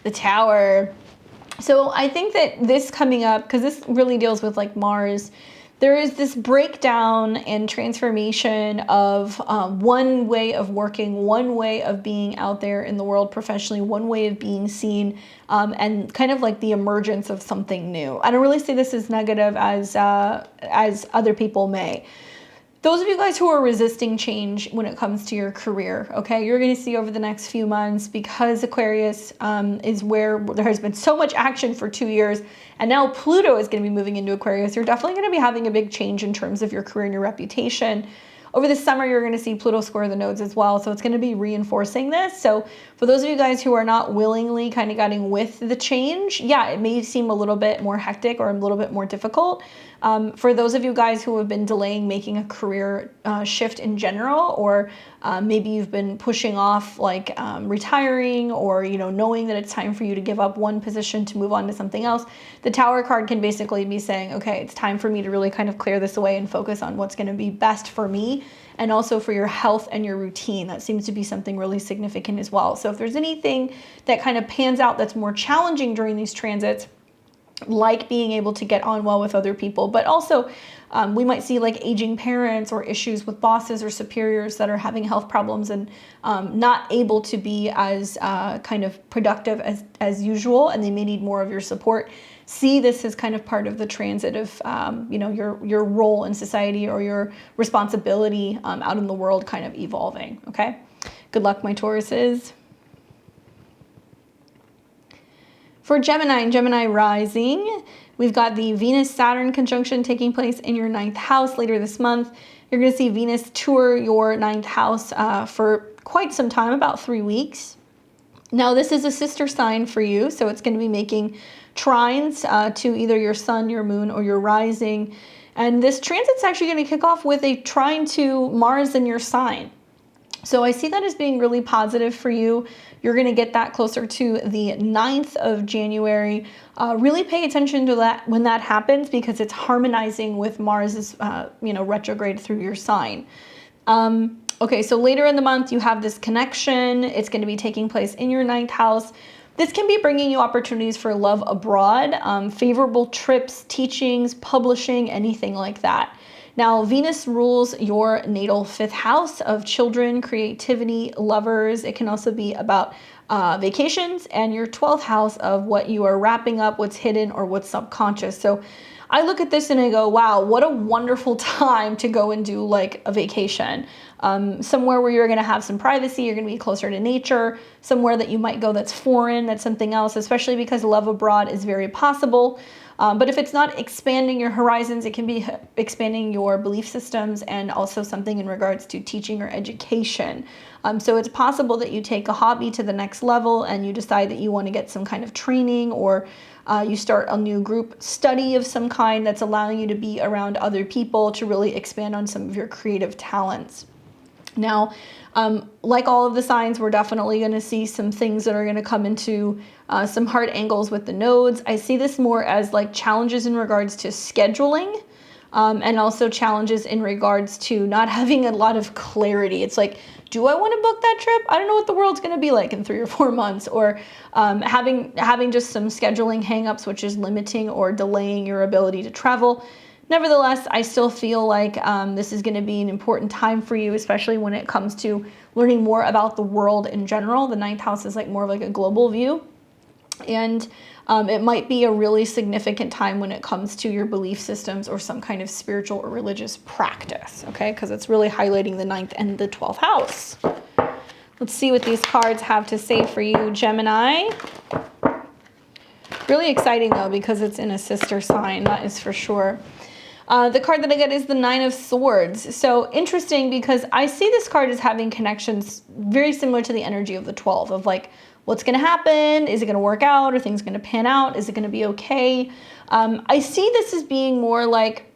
The Tower. So I think that this coming up, because this really deals with like Mars, there is this breakdown and transformation of one way of working, one way of being out there in the world professionally, one way of being seen, and kind of like the emergence of something new. I don't really see this as negative as other people may. Those of you guys who are resisting change when it comes to your career, okay, you're going to see over the next few months, because Aquarius is where there has been so much action for 2 years, and now Pluto is going to be moving into Aquarius. You're definitely going to be having a big change in terms of your career and your reputation. Over the summer, you're going to see Pluto square the nodes as well, so it's going to be reinforcing this. So for those of you guys who are not willingly kind of getting with the change, yeah, it may seem a little bit more hectic or a little bit more difficult. For those of you guys who have been delaying making a career shift in general, or maybe you've been pushing off like retiring, or knowing that it's time for you to give up one position to move on to something else, the Tower card can basically be saying, okay, it's time for me to really kind of clear this away and focus on what's going to be best for me, and also for your health and your routine. That seems to be something really significant as well. So if there's anything that kind of pans out that's more challenging during these transits, like being able to get on well with other people, but also we might see like aging parents or issues with bosses or superiors that are having health problems and not able to be as kind of productive as usual, and they may need more of your support. See this as kind of part of the transit of your role in society or your responsibility out in the world kind of evolving. Okay, good luck, my Tauruses. For Gemini and Gemini rising, we've got the Venus-Saturn conjunction taking place in your 9th house later this month. You're going to see Venus tour your 9th house for quite some time, about 3 weeks. Now, this is a sister sign for you, so it's going to be making trines to either your sun, your moon, or your rising. And this transit's actually going to kick off with a trine to Mars in your sign. So I see that as being really positive for you. You're going to get that closer to the 9th of January. Really pay attention to that when that happens, because it's harmonizing with Mars's retrograde through your sign. Okay, so later in the month, you have this connection. It's going to be taking place in your 9th house. This can be bringing you opportunities for love abroad, favorable trips, teachings, publishing, anything like that. Now, Venus rules your natal 5th house of children, creativity, lovers. It can also be about vacations, and your 12th house of what you are wrapping up, what's hidden, or what's subconscious. So I look at this and I go, wow, what a wonderful time to go and do like a vacation. Somewhere where you're going to have some privacy, you're going to be closer to nature, somewhere that you might go that's foreign, that's something else, especially because love abroad is very possible. But if it's not expanding your horizons, it can be expanding your belief systems and also something in regards to teaching or education. So it's possible that you take a hobby to the next level and you decide that you want to get some kind of training, or you start a new group study of some kind that's allowing you to be around other people to really expand on some of your creative talents. Now, like all of the signs, we're definitely going to see some things that are going to come into some hard angles with the nodes. I see this more as like challenges in regards to scheduling, and also challenges in regards to not having a lot of clarity. It's like, do I want to book that trip? I don't know what the world's going to be like in 3 or 4 months, or having just some scheduling hangups, which is limiting or delaying your ability to travel. Nevertheless, I still feel like this is going to be an important time for you, especially when it comes to learning more about the world in general. The 9th house is like more of like a global view. And it might be a really significant time when it comes to your belief systems or some kind of spiritual or religious practice, okay? Because it's really highlighting the 9th and the 12th house. Let's see what these cards have to say for you, Gemini. Really exciting, though, because it's in a sister sign, that is for sure. The card that I get is the 9 of Swords. So interesting, because I see this card as having connections very similar to the energy of the 12, of like, what's going to happen? Is it going to work out? Are things going to pan out? Is it going to be okay? I see this as being more like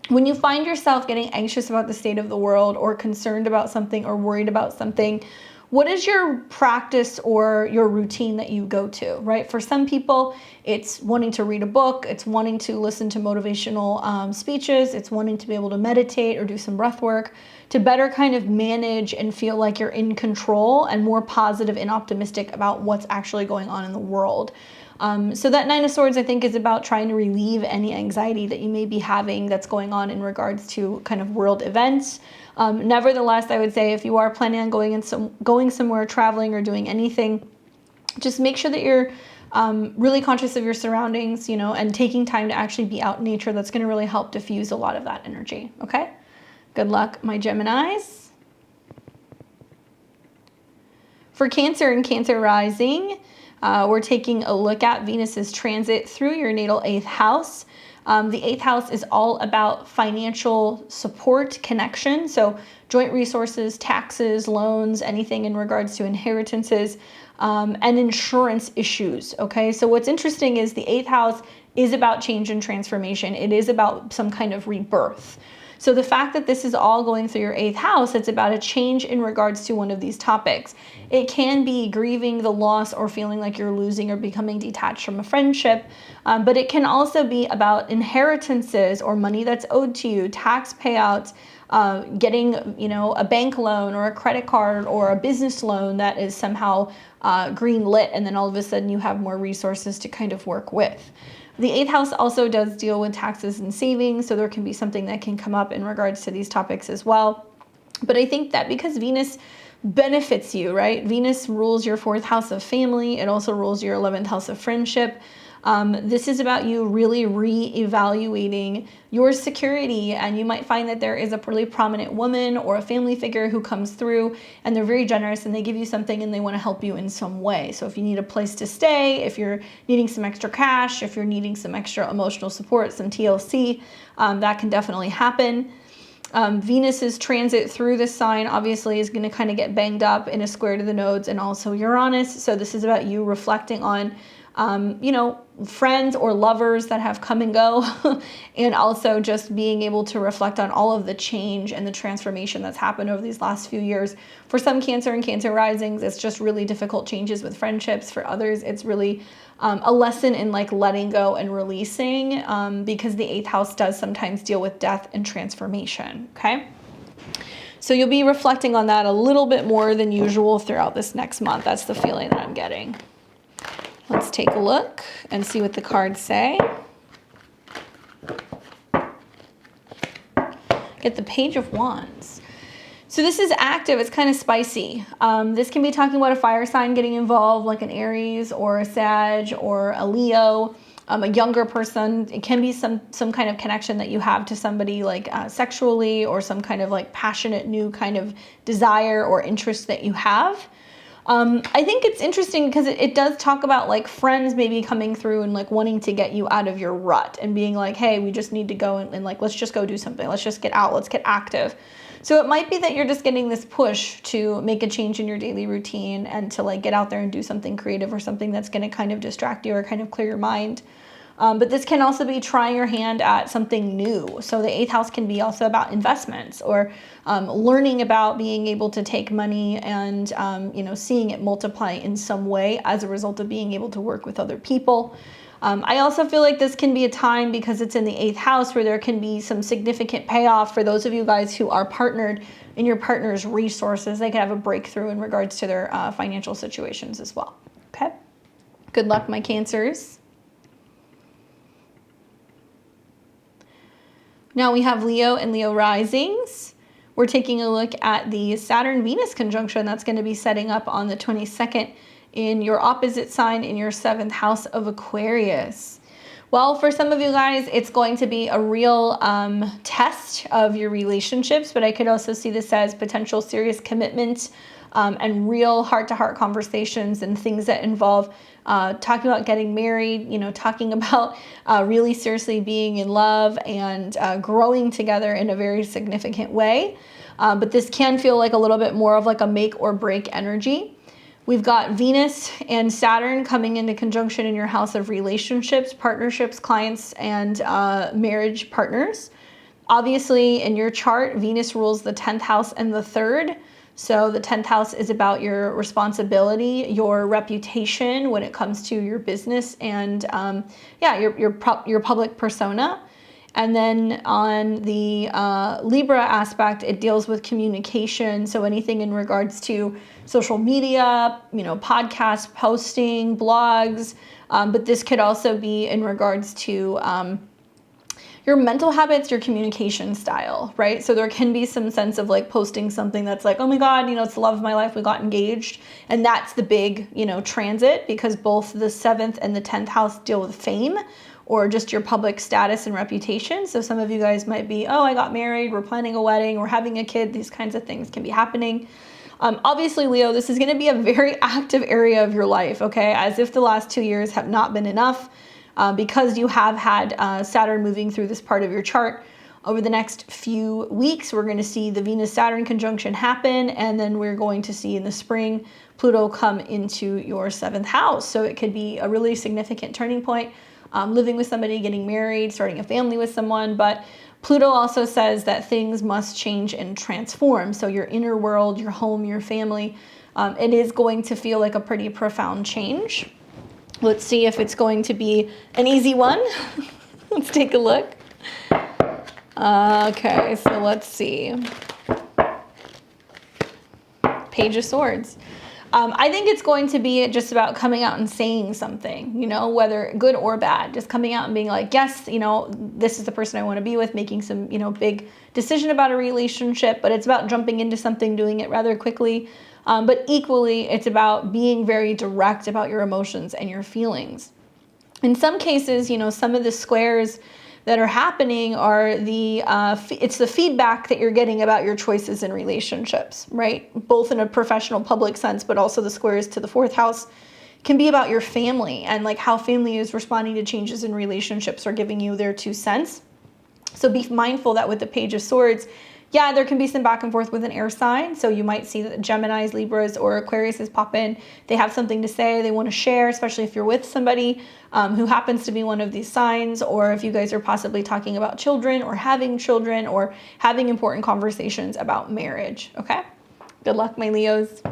when you find yourself getting anxious about the state of the world, or concerned about something, or worried about something. What is your practice or your routine that you go to, right? For some people, it's wanting to read a book, it's wanting to listen to motivational speeches, it's wanting to be able to meditate or do some breath work to better kind of manage and feel like you're in control and more positive and optimistic about what's actually going on in the world. So that 9 of Swords, I think, is about trying to relieve any anxiety that you may be having that's going on in regards to kind of world events. Nevertheless, I would say if you are planning on going somewhere, traveling, or doing anything, just make sure that you're really conscious of your surroundings, you know, and taking time to actually be out in nature. That's going to really help diffuse a lot of that energy, okay? Good luck, my Geminis. For Cancer and Cancer rising, we're taking a look at Venus's transit through your natal 8th house. The 8th house is all about financial support, connection, so joint resources, taxes, loans, anything in regards to inheritances, and insurance issues, okay? So what's interesting is the 8th house is about change and transformation. It is about some kind of rebirth. So the fact that this is all going through your 8th house, it's about a change in regards to one of these topics. It can be grieving the loss or feeling like you're losing or becoming detached from a friendship, but it can also be about inheritances or money that's owed to you, tax payouts, getting, you know, a bank loan or a credit card or a business loan that is somehow green lit, and then all of a sudden you have more resources to kind of work with. The 8th house also does deal with taxes and savings, so there can be something that can come up in regards to these topics as well. But I think that because Venus benefits you, right? Venus rules your 4th house of family. It also rules your 11th house of friendship. This is about you really re-evaluating your security, and you might find that there is a really prominent woman or a family figure who comes through and they're very generous and they give you something and they want to help you in some way. So if you need a place to stay, if you're needing some extra cash, if you're needing some extra emotional support, some TLC, that can definitely happen. Venus's transit through this sign obviously is going to kind of get banged up in a square to the nodes and also Uranus. So this is about you reflecting on you know, friends or lovers that have come and go, and also just being able to reflect on all of the change and the transformation that's happened over these last few years. For some Cancer and Cancer risings, it's just really difficult changes with friendships. For others, it's really a lesson in like letting go and releasing, because the 8th house does sometimes deal with death and transformation, okay? So you'll be reflecting on that a little bit more than usual throughout this next month. That's the feeling that I'm getting. Let's take a look and see what the cards say. get the Page of Wands. So this is active. It's kind of spicy. This can be talking about a fire sign getting involved, like an Aries or a Sag or a Leo, a younger person. It can be some kind of connection that you have to somebody, like sexually, or some kind of like passionate new kind of desire or interest that you have. I think it's interesting because it does talk about like friends maybe coming through and like wanting to get you out of your rut and being like, hey, we just need to go and like, let's just go do something. Let's just get out. Let's get active. So it might be that you're just getting this push to make a change in your daily routine and to like get out there and do something creative or something that's going to kind of distract you or kind of clear your mind. But this can also be trying your hand at something new. So the 8th house can be also about investments or learning about being able to take money and, you know, seeing it multiply in some way as a result of being able to work with other people. I also feel like this can be a time, because it's in the 8th house, where there can be some significant payoff for those of you guys who are partnered in your partner's resources. They can have a breakthrough in regards to their financial situations as well. Okay. Good luck, my Cancers. Now we have Leo and Leo risings. We're taking a look at the Saturn-Venus conjunction that's going to be setting up on the 22nd in your opposite sign in your 7th house of Aquarius. Well, for some of you guys, it's going to be a real test of your relationships, but I could also see this as potential serious commitment and real heart-to-heart conversations and things that involve talking about getting married, you know, talking about really seriously being in love and growing together in a very significant way. But this can feel like a little bit more of like a make or break energy. We've got Venus and Saturn coming into conjunction in your house of relationships, partnerships, clients, and marriage partners. Obviously, in your chart, Venus rules the 10th house and the 3rd. So the 10th house is about your responsibility, your reputation when it comes to your business and your public persona. And then on the Libra aspect, it deals with communication. So anything in regards to social media, you know, podcast posting, blogs. But this could also be in regards to your mental habits, your communication style, right? So there can be some sense of like posting something that's like, oh my God, you know, it's the love of my life, we got engaged. And that's the big, you know, transit, because both the 7th and the 10th house deal with fame or just your public status and reputation. So some of you guys might be, oh, I got married, we're planning a wedding, we're having a kid. These kinds of things can be happening. Obviously, Leo, this is going to be a very active area of your life, okay? As if the last 2 years have not been enough. Because you have had Saturn moving through this part of your chart. Over the next few weeks, we're going to see the Venus-Saturn conjunction happen, and then we're going to see in the spring Pluto come into your 7th house. So it could be a really significant turning point, living with somebody, getting married, starting a family with someone. But Pluto also says that things must change and transform. So your inner world, your home, your family, it is going to feel like a pretty profound change. Let's see if it's going to be an easy one. Let's take a look. Okay, so let's see. Page of Swords. I think it's going to be just about coming out and saying something, you know, whether good or bad, just coming out and being like, yes, you know, this is the person I want to be with, making some, you know, big decision about a relationship, but it's about jumping into something, doing it rather quickly. But equally, it's about being very direct about your emotions and your feelings. In some cases, you know, some of the squares that are happening are it's the feedback that you're getting about your choices in relationships, right? Both in a professional public sense, but also the squares to the 4th house can be about your family and like how family is responding to changes in relationships or giving you their 2 cents. So be mindful that with the Page of Swords, yeah, there can be some back and forth with an air sign. So you might see that Geminis, Libras, or Aquariuses pop in. They have something to say. They want to share, especially if you're with somebody who happens to be one of these signs, or if you guys are possibly talking about children or having important conversations about marriage, okay? Good luck, my Leos.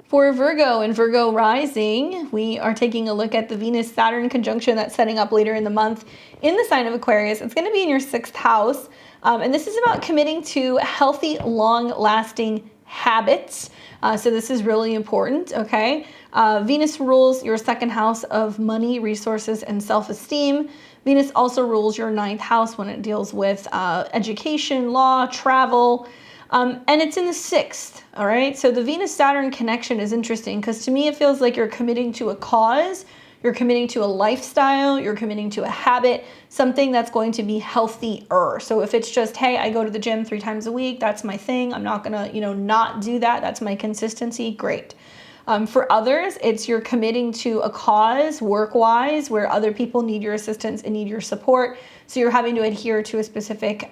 For Virgo and Virgo rising, we are taking a look at the Venus-Saturn conjunction that's setting up later in the month in the sign of Aquarius. It's going to be in your 6th house, and this is about committing to healthy, long-lasting habits. So this is really important, okay? Venus rules your 2nd house of money, resources, and self-esteem. Venus also rules your 9th house when it deals with education, law, travel, and it's in the 6th, all right? So the Venus-Saturn connection is interesting because to me it feels like you're committing to a cause, you're committing to a lifestyle, you're committing to a habit, something that's going to be healthier. So if it's just, hey, I go to the gym 3 times a week, that's my thing, I'm not gonna, not do that, that's my consistency, great. For others, it's you're committing to a cause work-wise where other people need your assistance and need your support. So you're having to adhere to a specific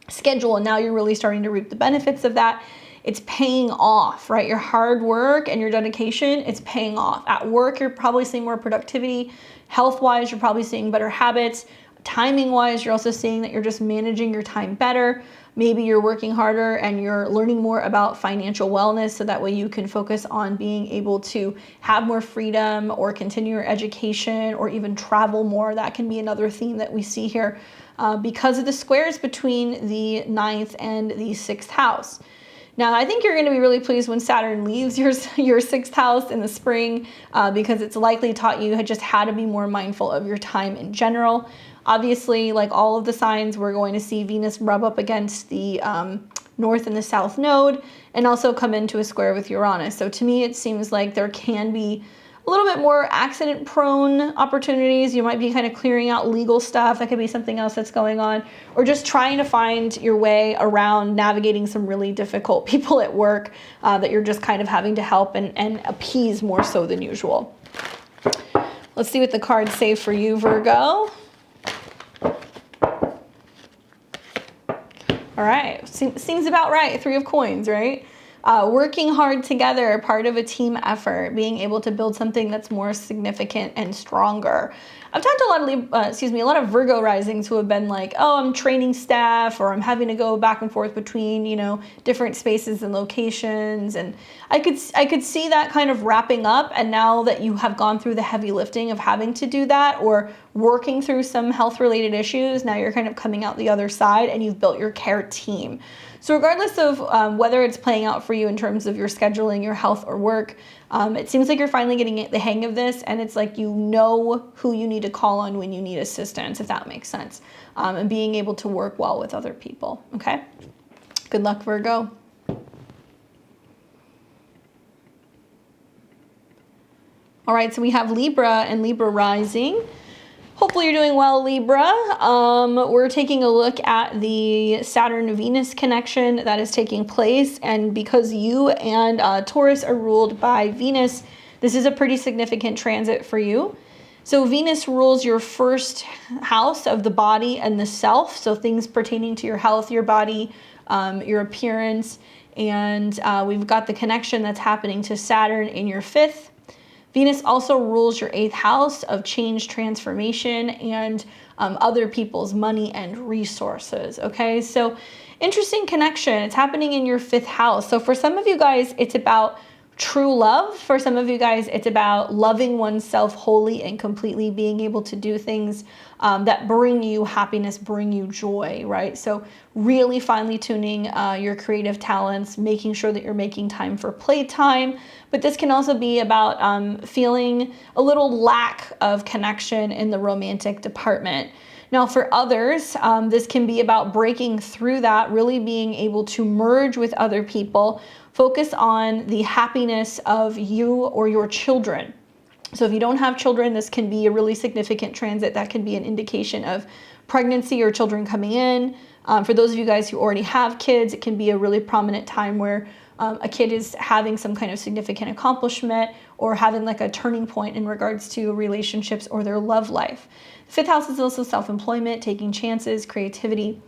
schedule, and now you're really starting to reap the benefits of that. It's paying off, right? Your hard work and your dedication, it's paying off. At work, you're probably seeing more productivity. Health-wise, you're probably seeing better habits. Timing-wise, you're also seeing that you're just managing your time better. Maybe you're working harder and you're learning more about financial wellness so that way you can focus on being able to have more freedom or continue your education or even travel more. That can be another theme that we see here because of the squares between the 9th and the 6th house. Now, I think you're going to be really pleased when Saturn leaves your 6th house in the spring because it's likely taught you just how to be more mindful of your time in general. Obviously, like all of the signs, we're going to see Venus rub up against the North and the South node and also come into a square with Uranus. So to me, it seems like there can be a little bit more accident-prone opportunities. You might be kind of clearing out legal stuff. That could be something else that's going on. Or just trying to find your way around navigating some really difficult people at work that you're just kind of having to help and appease more so than usual. Let's see what the cards say for you, Virgo. All right, seems about right. 3 of coins, right? Working hard together, part of a team effort, being able to build something that's more significant and stronger. I've talked to a lot of Virgo risings who have been like, oh, I'm training staff, or I'm having to go back and forth between, different spaces and locations. And I could see that kind of wrapping up. And now that you have gone through the heavy lifting of having to do that or working through some health related issues, now you're kind of coming out the other side and you've built your care team. So regardless of whether it's playing out for you in terms of your scheduling, your health, or work, it seems like you're finally getting the hang of this, and it's like you know who you need to call on when you need assistance, if that makes sense, and being able to work well with other people, okay? Good luck, Virgo. All right, so we have Libra and Libra rising. Hopefully you're doing well, Libra. We're taking a look at the Saturn-Venus connection that is taking place. And because you and Taurus are ruled by Venus, this is a pretty significant transit for you. So Venus rules your 1st house of the body and the self. So things pertaining to your health, your body, your appearance. And we've got the connection that's happening to Saturn in your 5th. Venus also rules your 8th house of change, transformation, and other people's money and resources, okay? So interesting connection. It's happening in your 5th house. So for some of you guys, it's about true love. For some of you guys, it's about loving oneself wholly and completely, being able to do things that bring you happiness, bring you joy, right? So really finely tuning your creative talents, making sure that you're making time for playtime. But this can also be about feeling a little lack of connection in the romantic department. Now for others, this can be about breaking through that, really being able to merge with other people, focus on the happiness of you or your children. So if you don't have children, this can be a really significant transit. That can be an indication of pregnancy or children coming in. For those of you guys who already have kids, it can be a really prominent time where a kid is having some kind of significant accomplishment or having like a turning point in regards to relationships or their love life. The 5th house is also self-employment, taking chances, creativity.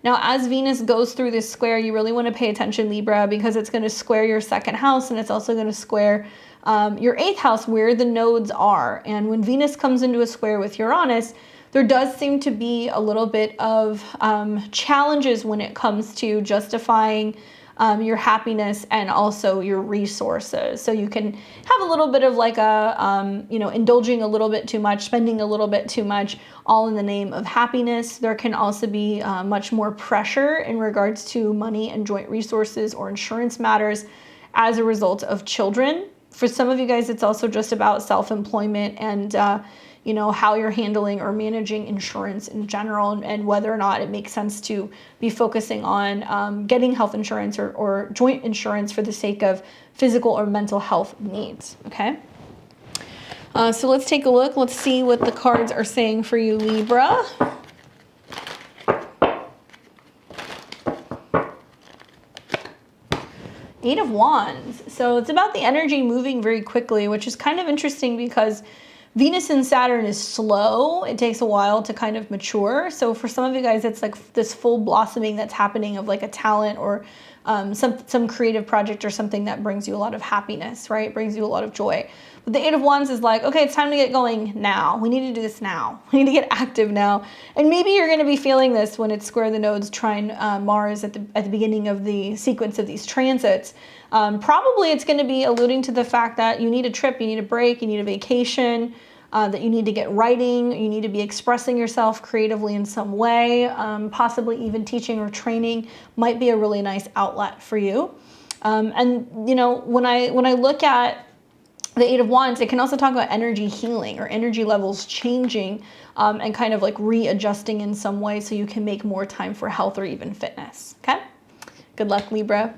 Now, as Venus goes through this square, you really want to pay attention, Libra, because it's going to square your 2nd house, and it's also going to square your 8th house where the nodes are. And when Venus comes into a square with Uranus, there does seem to be a little bit of challenges when it comes to justifying your happiness and also your resources. So you can have a little bit of like a, indulging a little bit too much, spending a little bit too much, all in the name of happiness. There can also be much more pressure in regards to money and joint resources or insurance matters as a result of children. For some of you guys, it's also just about self-employment and, you know, how you're handling or managing insurance in general, and whether or not it makes sense to be focusing on getting health insurance or joint insurance for the sake of physical or mental health needs, okay? So let's take a look. Let's see what the cards are saying for you, Libra. Eight of Wands. So it's about the energy moving very quickly, which is kind of interesting because Venus and Saturn is slow. It takes a while to kind of mature. So for some of you guys, it's like this full blossoming that's happening of like a talent or some creative project or something that brings you a lot of happiness, right? Brings you a lot of joy. But the Eight of Wands is like, okay, it's time to get going now. We need to do this now. We need to get active now. And maybe you're going to be feeling this when it's square the nodes trine Mars at the beginning of the sequence of these transits. Probably it's going to be alluding to the fact that you need a trip, you need a break, you need a vacation, that you need to get writing, you need to be expressing yourself creatively in some way, possibly even teaching or training might be a really nice outlet for you. And you know, when I look at the Eight of Wands, it can also talk about energy healing or energy levels changing and kind of like readjusting in some way so you can make more time for health or even fitness, okay? Good luck, Libra.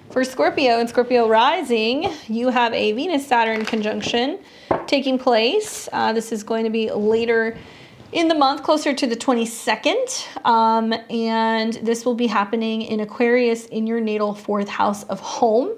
For Scorpio and Scorpio rising, you have a Venus-Saturn conjunction taking place. This is going to be later in the month, closer to the 22nd. And this will be happening in Aquarius in your natal 4th house of home.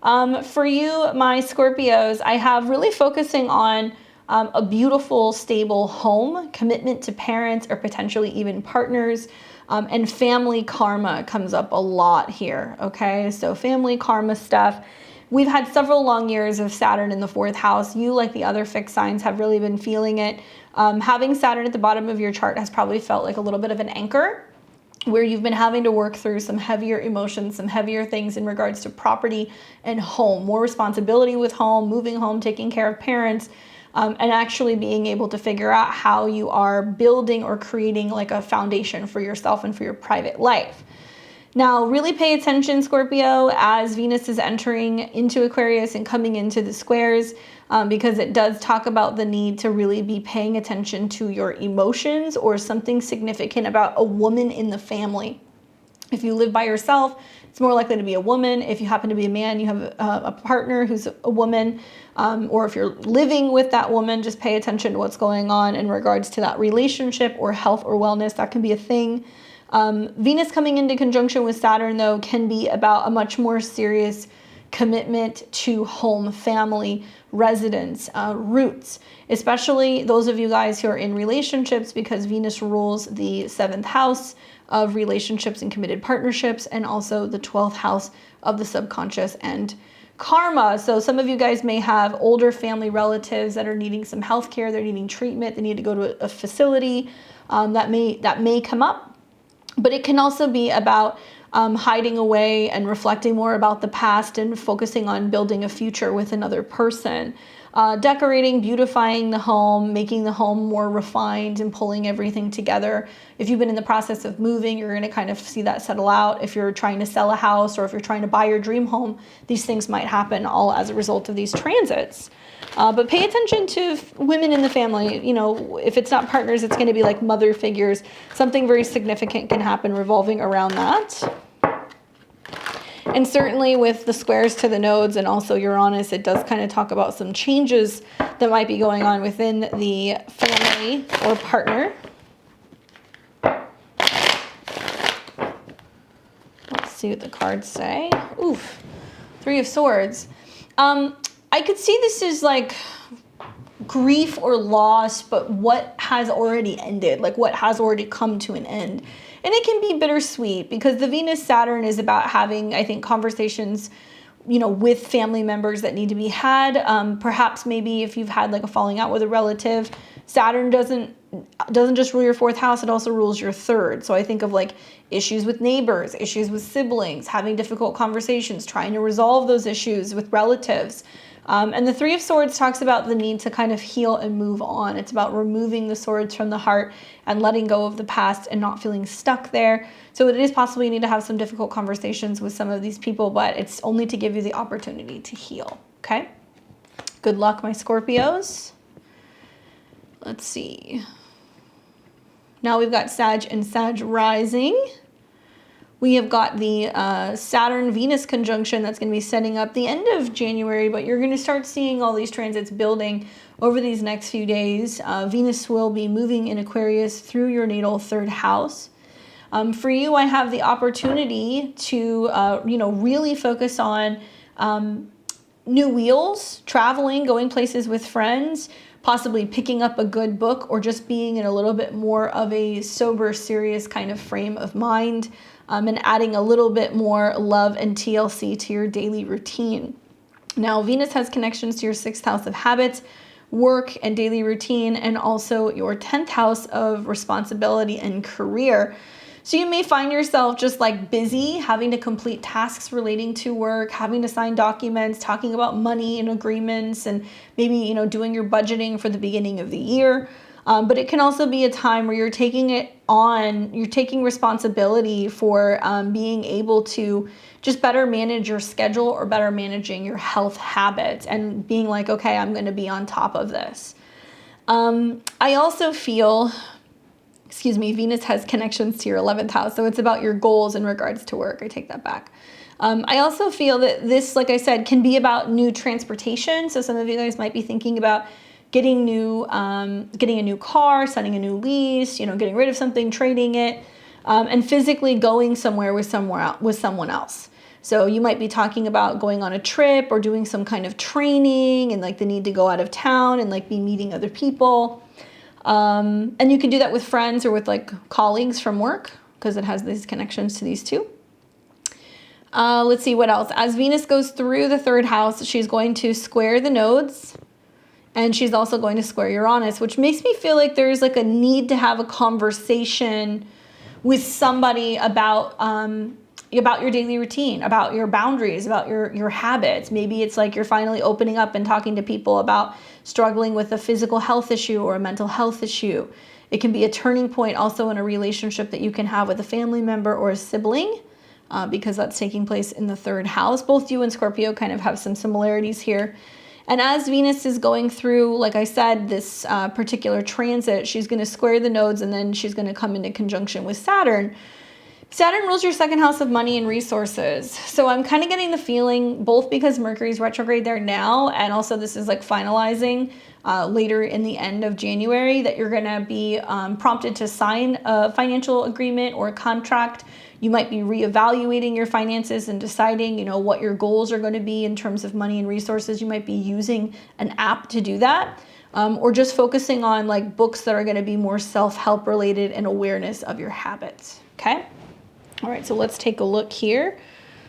For you, my Scorpios, I have really focusing on a beautiful, stable home, commitment to parents or potentially even partners. And family karma comes up a lot here, okay? So family karma stuff. We've had several long years of Saturn in the 4th house. You, like the other fixed signs, have really been feeling it. Having Saturn at the bottom of your chart has probably felt like a little bit of an anchor where you've been having to work through some heavier emotions, some heavier things in regards to property and home, more responsibility with home, moving home, taking care of parents, and actually being able to figure out how you are building or creating like a foundation for yourself and for your private life. Now, really pay attention, Scorpio, as Venus is entering into Aquarius and coming into the squares, because it does talk about the need to really be paying attention to your emotions or something significant about a woman in the family. If you live by yourself, it's more likely to be a woman. If you happen to be a man, you have a partner who's a woman, or if you're living with that woman, just pay attention to what's going on in regards to that relationship or health or wellness. That can be a thing. Venus coming into conjunction with Saturn, though, can be about a much more serious commitment to home, family, residence, roots, especially those of you guys who are in relationships, because Venus rules the 7th house of relationships and committed partnerships, and also the 12th house of the subconscious and karma. So some of you guys may have older family relatives that are needing some health care, they're needing treatment, they need to go to a facility. That may come up. But it can also be about hiding away and reflecting more about the past and focusing on building a future with another person. Decorating, beautifying the home, making the home more refined and pulling everything together. If you've been in the process of moving, you're going to kind of see that settle out. If you're trying to sell a house or if you're trying to buy your dream home, these things might happen all as a result of these transits. But pay attention to women in the family. You know, if it's not partners, it's going to be like mother figures. Something very significant can happen revolving around that. And certainly with the squares to the nodes and also Uranus, it does kind of talk about some changes that might be going on within the family or partner. Let's see what the cards say. Oof, 3 of Swords. I could see this as like grief or loss, but what has already ended, like what has already come to an end. And it can be bittersweet because the Venus-Saturn is about having, I think, conversations, you know, with family members that need to be had. Perhaps maybe if you've had like a falling out with a relative, Saturn doesn't just rule your 4th house, it also rules your 3rd. So I think of like issues with neighbors, issues with siblings, having difficult conversations, trying to resolve those issues with relatives. And the 3 of Swords talks about the need to kind of heal and move on. It's about removing the swords from the heart and letting go of the past and not feeling stuck there. So it is possible you need to have some difficult conversations with some of these people, but it's only to give you the opportunity to heal. Okay. Good luck, my Scorpios. Let's see. Now we've got Sag and Sag rising. We have got the Saturn-Venus conjunction that's going to be setting up the end of January, but you're going to start seeing all these transits building over these next few days. Venus will be moving in Aquarius through your natal 3rd house. For you, I have the opportunity to, really focus on new wheels, traveling, going places with friends, possibly picking up a good book, or just being in a little bit more of a sober, serious kind of frame of mind, and adding a little bit more love and TLC to your daily routine. Now, Venus has connections to your 6th house of habits, work and daily routine, and also your 10th house of responsibility and career. So you may find yourself just like busy, having to complete tasks relating to work, having to sign documents, talking about money and agreements, and maybe, doing your budgeting for the beginning of the year. But it can also be a time where you're taking responsibility for being able to just better manage your schedule or better managing your health habits and being like, okay, I'm going to be on top of this. I also feel, Venus has connections to your 11th house. So it's about your goals in regards to work. I take that back. I also feel that this, like I said, can be about new transportation. So some of you guys might be thinking about getting a new car, signing a new lease, getting rid of something, trading it, and physically going somewhere with someone else. So you might be talking about going on a trip or doing some kind of training and like the need to go out of town and like be meeting other people. And you can do that with friends or with like colleagues from work because it has these connections to these two. Let's see what else. As Venus goes through the 3rd house, she's going to square the nodes. And she's also going to square Uranus, which makes me feel like there's like a need to have a conversation with somebody about your daily routine, about your boundaries, about your habits. Maybe it's like you're finally opening up and talking to people about struggling with a physical health issue or a mental health issue. It can be a turning point also in a relationship that you can have with a family member or a sibling, because that's taking place in the 3rd house. Both you and Scorpio kind of have some similarities here. And as Venus is going through, like I said, this particular transit, she's going to square the nodes and then she's going to come into conjunction with Saturn. Saturn rules your 2nd house of money and resources. So I'm kind of getting the feeling, both because Mercury's retrograde there now, and also this is like finalizing later in the end of January, that you're going to be prompted to sign a financial agreement or a contract. You might be reevaluating your finances and deciding, what your goals are going to be in terms of money and resources. You might be using an app to do that, or just focusing on like books that are going to be more self-help related and awareness of your habits. Okay. All right. So let's take a look here.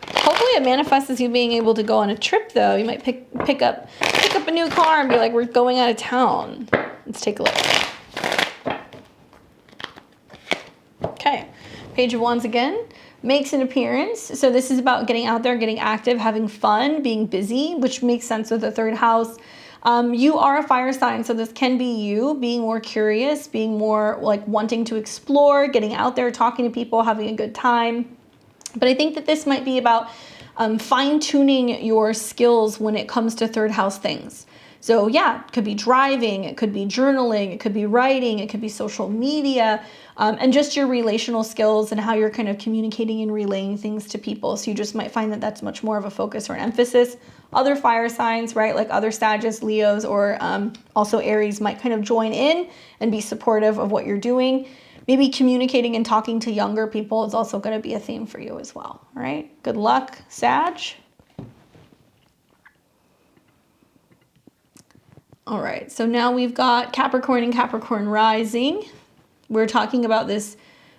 Hopefully it manifests as you being able to go on a trip though. You might pick up a new car and be like, we're going out of town. Let's take a look. Okay. Page of Wands again makes an appearance. So this is about getting out there, getting active, having fun, being busy, which makes sense with the 3rd house. You are a fire sign, so this can be you being more curious, being more like wanting to explore, getting out there, talking to people, having a good time. But I think that this might be about fine-tuning your skills when it comes to 3rd house things. So yeah, it could be driving, it could be journaling, it could be writing, it could be social media, and just your relational skills and how you're kind of communicating and relaying things to people. So you just might find that that's much more of a focus or an emphasis. Other fire signs, right, like other Sagittarius, Leos, or also Aries might kind of join in and be supportive of what you're doing. Maybe communicating and talking to younger people is also going to be a theme for you as well. All right, good luck, Sag. All right, so now we've got Capricorn and Capricorn rising. We're talking about this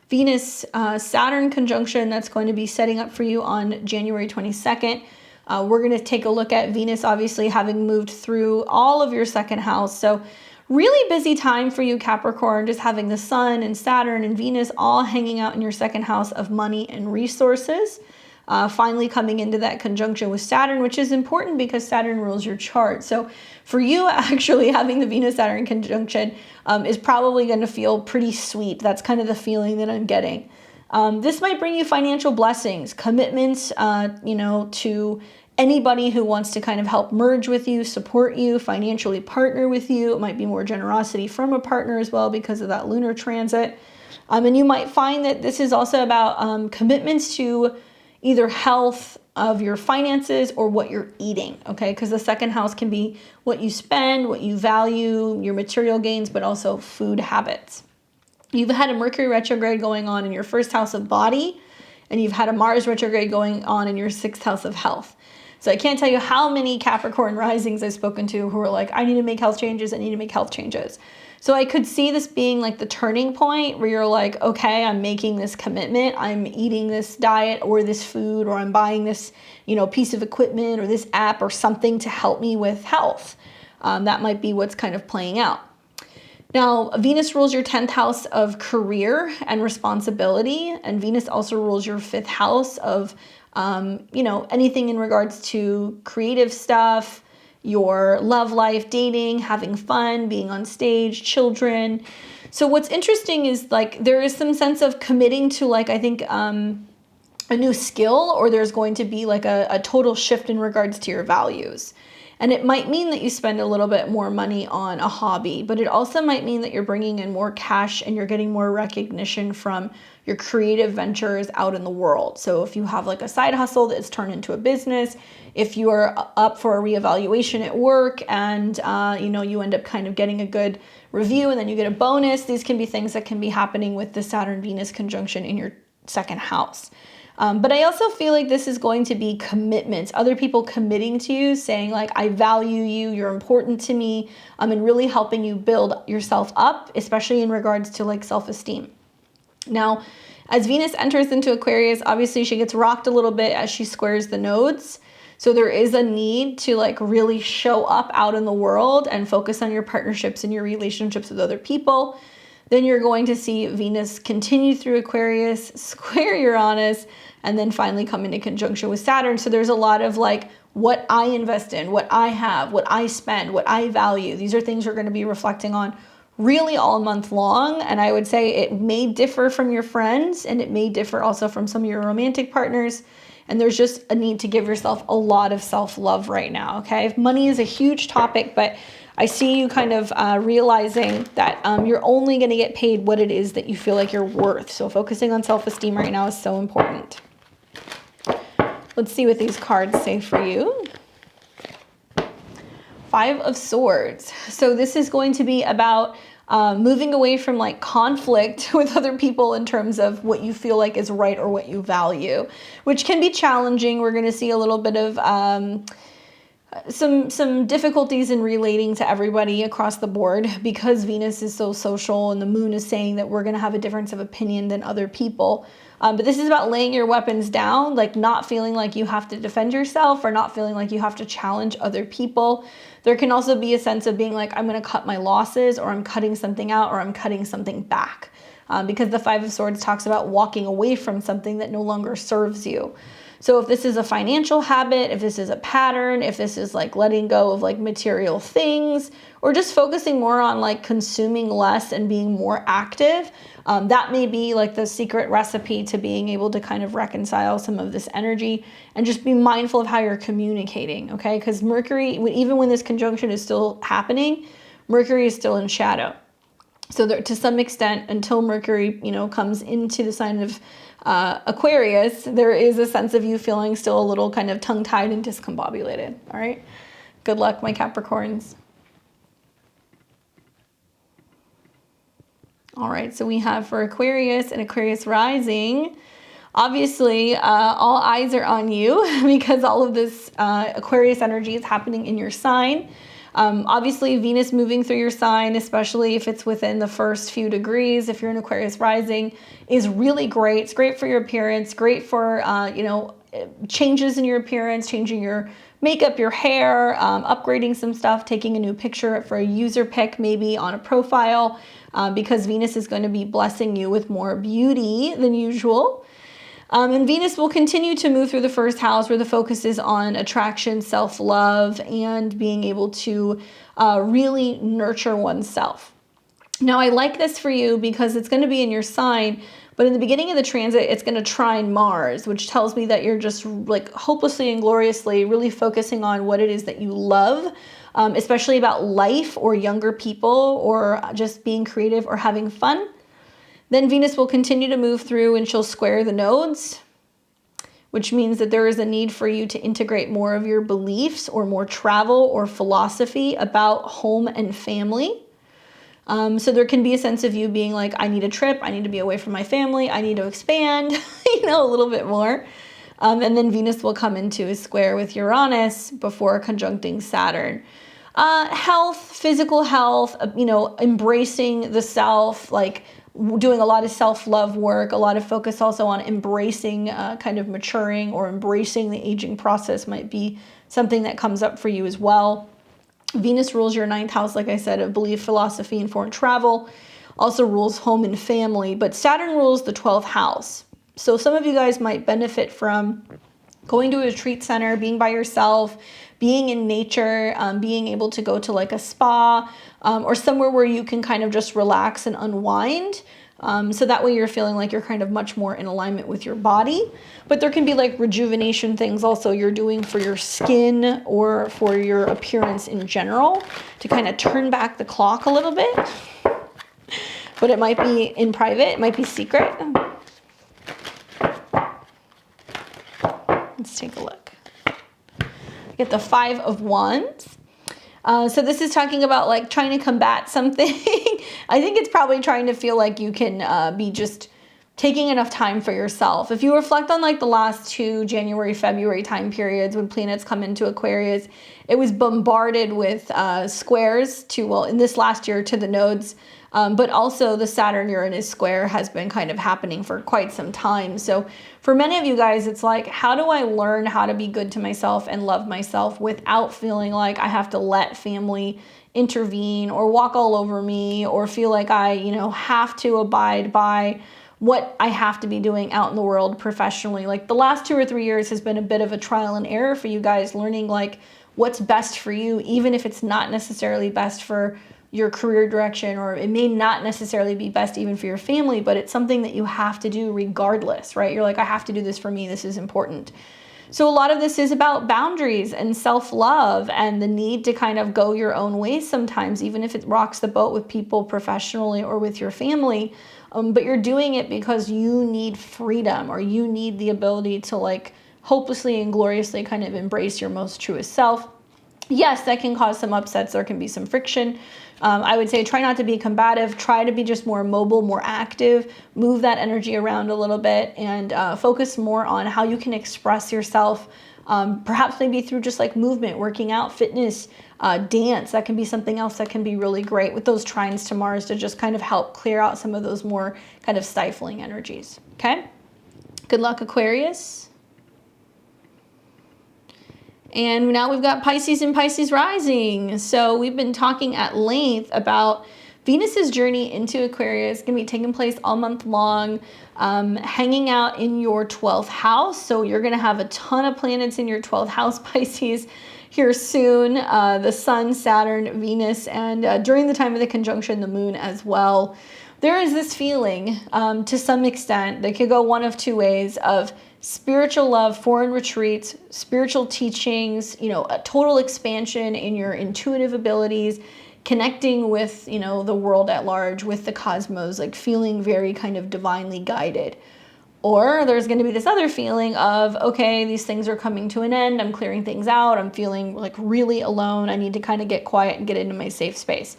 Venus-Saturn conjunction that's going to be setting up for you on January 22nd. We're going to take a look at Venus, obviously, having moved through all of your 2nd house. So really busy time for you, Capricorn, just having the Sun and Saturn and Venus all hanging out in your 2nd house of money and resources. Finally coming into that conjunction with Saturn, which is important because Saturn rules your chart. So for you, actually having the Venus-Saturn conjunction is probably going to feel pretty sweet. That's kind of the feeling that I'm getting. This might bring you financial blessings, commitments, to anybody who wants to kind of help merge with you, support you, financially partner with you. It might be more generosity from a partner as well because of that lunar transit. And you might find that this is also about commitments to either health of your finances or what you're eating, okay? Because the second house can be what you spend, what you value, your material gains, but also food habits. You've had a Mercury retrograde going on in your first house of body, and you've had a Mars retrograde going on in your sixth house of health. So I can't tell you how many Capricorn risings I've spoken to who are like, I need to make health changes, I need to make health changes. So I could see this being like the turning point where you're like, okay, I'm making this commitment. I'm eating this diet or this food, or I'm buying this, piece of equipment or this app or something to help me with health. That might be what's kind of playing out. Now, Venus rules your 10th house of career and responsibility. And Venus also rules your 5th house of, anything in regards to creative stuff, your love life, dating, having fun, being on stage, children. So what's interesting is like there is some sense of committing to like, I think, a new skill, or there's going to be like a total shift in regards to your values. And it might mean that you spend a little bit more money on a hobby, but it also might mean that you're bringing in more cash and you're getting more recognition from your creative ventures out in the world. So if you have like a side hustle that's turned into a business, if you are up for a reevaluation at work and, you end up kind of getting a good review and then you get a bonus, these can be things that can be happening with the Saturn-Venus conjunction in your second house. But I also feel like this is going to be commitments, other people committing to you, saying like, I value you, you're important to me, and really helping you build yourself up, especially in regards to like self-esteem. Now, as Venus enters into Aquarius, obviously she gets rocked a little bit as she squares the nodes. So there is a need to like really show up out in the world and focus on your partnerships and your relationships with other people. Then you're going to see Venus continue through Aquarius, square Uranus, and then finally come into conjunction with Saturn. So there's a lot of like what I invest in, what I have, what I spend, what I value. These are things you're going to be reflecting on really all month long. And I would say it may differ from your friends, and it may differ also from some of your romantic partners. And there's just a need to give yourself a lot of self-love right now, okay? Money is a huge topic, but I see you kind of realizing that you're only going to get paid what it is that you feel like you're worth. So focusing on self-esteem right now is so important. Let's see what these cards say for you. 5 of Swords. So this is going to be about moving away from like conflict with other people in terms of what you feel like is right or what you value, which can be challenging. We're going to see a little bit of some difficulties in relating to everybody across the board because Venus is so social and the moon is saying that we're going to have a difference of opinion than other people. But this is about laying your weapons down, like not feeling like you have to defend yourself or not feeling like you have to challenge other people. There can also be a sense of being like, I'm going to cut my losses, or I'm cutting something out, or I'm cutting something back. Because the 5 of Swords talks about walking away from something that no longer serves you. So if this is a financial habit, if this is a pattern, if this is like letting go of like material things, or just focusing more on like consuming less and being more active, that may be like the secret recipe to being able to kind of reconcile some of this energy and just be mindful of how you're communicating, okay? Because Mercury, even when this conjunction is still happening, Mercury is still in shadow. So there, to some extent, until Mercury, comes into the sign of Aquarius, there is a sense of you feeling still a little kind of tongue-tied and discombobulated, all right? Good luck, my Capricorns. All right, so we have for Aquarius and Aquarius rising, obviously all eyes are on you because all of this Aquarius energy is happening in your sign. Obviously, Venus moving through your sign, especially if it's within the first few degrees, if you're an Aquarius rising, is really great. It's great for your appearance, great for, changes in your appearance, changing your makeup, your hair, upgrading some stuff, taking a new picture for a user pic, maybe on a profile, because Venus is going to be blessing you with more beauty than usual. And Venus will continue to move through the first house where the focus is on attraction, self-love, and being able to really nurture oneself. Now, I like this for you because it's going to be in your sign, but in the beginning of the transit, it's going to trine Mars, which tells me that you're just like hopelessly and gloriously really focusing on what it is that you love, especially about life or younger people or just being creative or having fun. Then Venus will continue to move through and she'll square the nodes, which means that there is a need for you to integrate more of your beliefs or more travel or philosophy about home and family. So there can be a sense of you being like, I need a trip, I need to be away from my family, I need to expand, a little bit more. And then Venus will come into a square with Uranus before conjuncting Saturn. Health, physical health, embracing the self, like doing a lot of self-love work, a lot of focus also on embracing kind of maturing or embracing the aging process might be something that comes up for you as well. Venus rules your 9th house, like I said, of belief, philosophy, and foreign travel. Also rules home and family, but Saturn rules the 12th house. So some of you guys might benefit from going to a retreat center, being by yourself, being in nature, being able to go to like a spa or somewhere where you can kind of just relax and unwind. So that way you're feeling like you're kind of much more in alignment with your body. But there can be like rejuvenation things also you're doing for your skin or for your appearance in general to kind of turn back the clock a little bit. But it might be in private, it might be secret. Let's take a look. Get the 5 of Wands. So this is talking about like trying to combat something. I think it's probably trying to feel like you can be just taking enough time for yourself. If you reflect on like the last 2 January, February time periods when planets come into Aquarius, it was bombarded with squares to, well, in this last year to the nodes, but also the Saturn-Uranus square has been kind of happening for quite some time. So for many of you guys, it's like, how do I learn how to be good to myself and love myself without feeling like I have to let family intervene or walk all over me or feel like I, have to abide by what I have to be doing out in the world professionally. Like the last 2 or 3 years has been a bit of a trial and error for you guys, learning like what's best for you, even if it's not necessarily best for your career direction, or it may not necessarily be best even for your family, but it's something that you have to do regardless, right? You're like, I have to do this for me. This is important. So a lot of this is about boundaries and self-love and the need to kind of go your own way sometimes, even if it rocks the boat with people professionally or with your family. But you're doing it because you need freedom, or you need the ability to like hopelessly and gloriously kind of embrace your most truest self. Yes, that can cause some upsets. There can be some friction. I would say try not to be combative. Try to be just more mobile, more active. Move that energy around a little bit and focus more on how you can express yourself. Perhaps maybe through just like movement, working out, fitness, dance. That can be something else that can be really great with those trines to Mars to just kind of help clear out some of those more kind of stifling energies. Okay? Good luck, Aquarius. And now we've got Pisces and Pisces rising. So we've been talking at length about Venus's journey into Aquarius. It's going to be taking place all month long, hanging out in your 12th house. So you're going to have a ton of planets in your 12th house, Pisces, here soon. The Sun, Saturn, Venus, and during the time of the conjunction, the Moon as well. There is this feeling, to some extent, that could go one of 2 ways, of spiritual love, foreign retreats, spiritual teachings, a total expansion in your intuitive abilities, connecting with, the world at large, with the cosmos, like feeling very kind of divinely guided. Or there's going to be this other feeling of, okay, these things are coming to an end. I'm clearing things out. I'm feeling like really alone. I need to kind of get quiet and get into my safe space.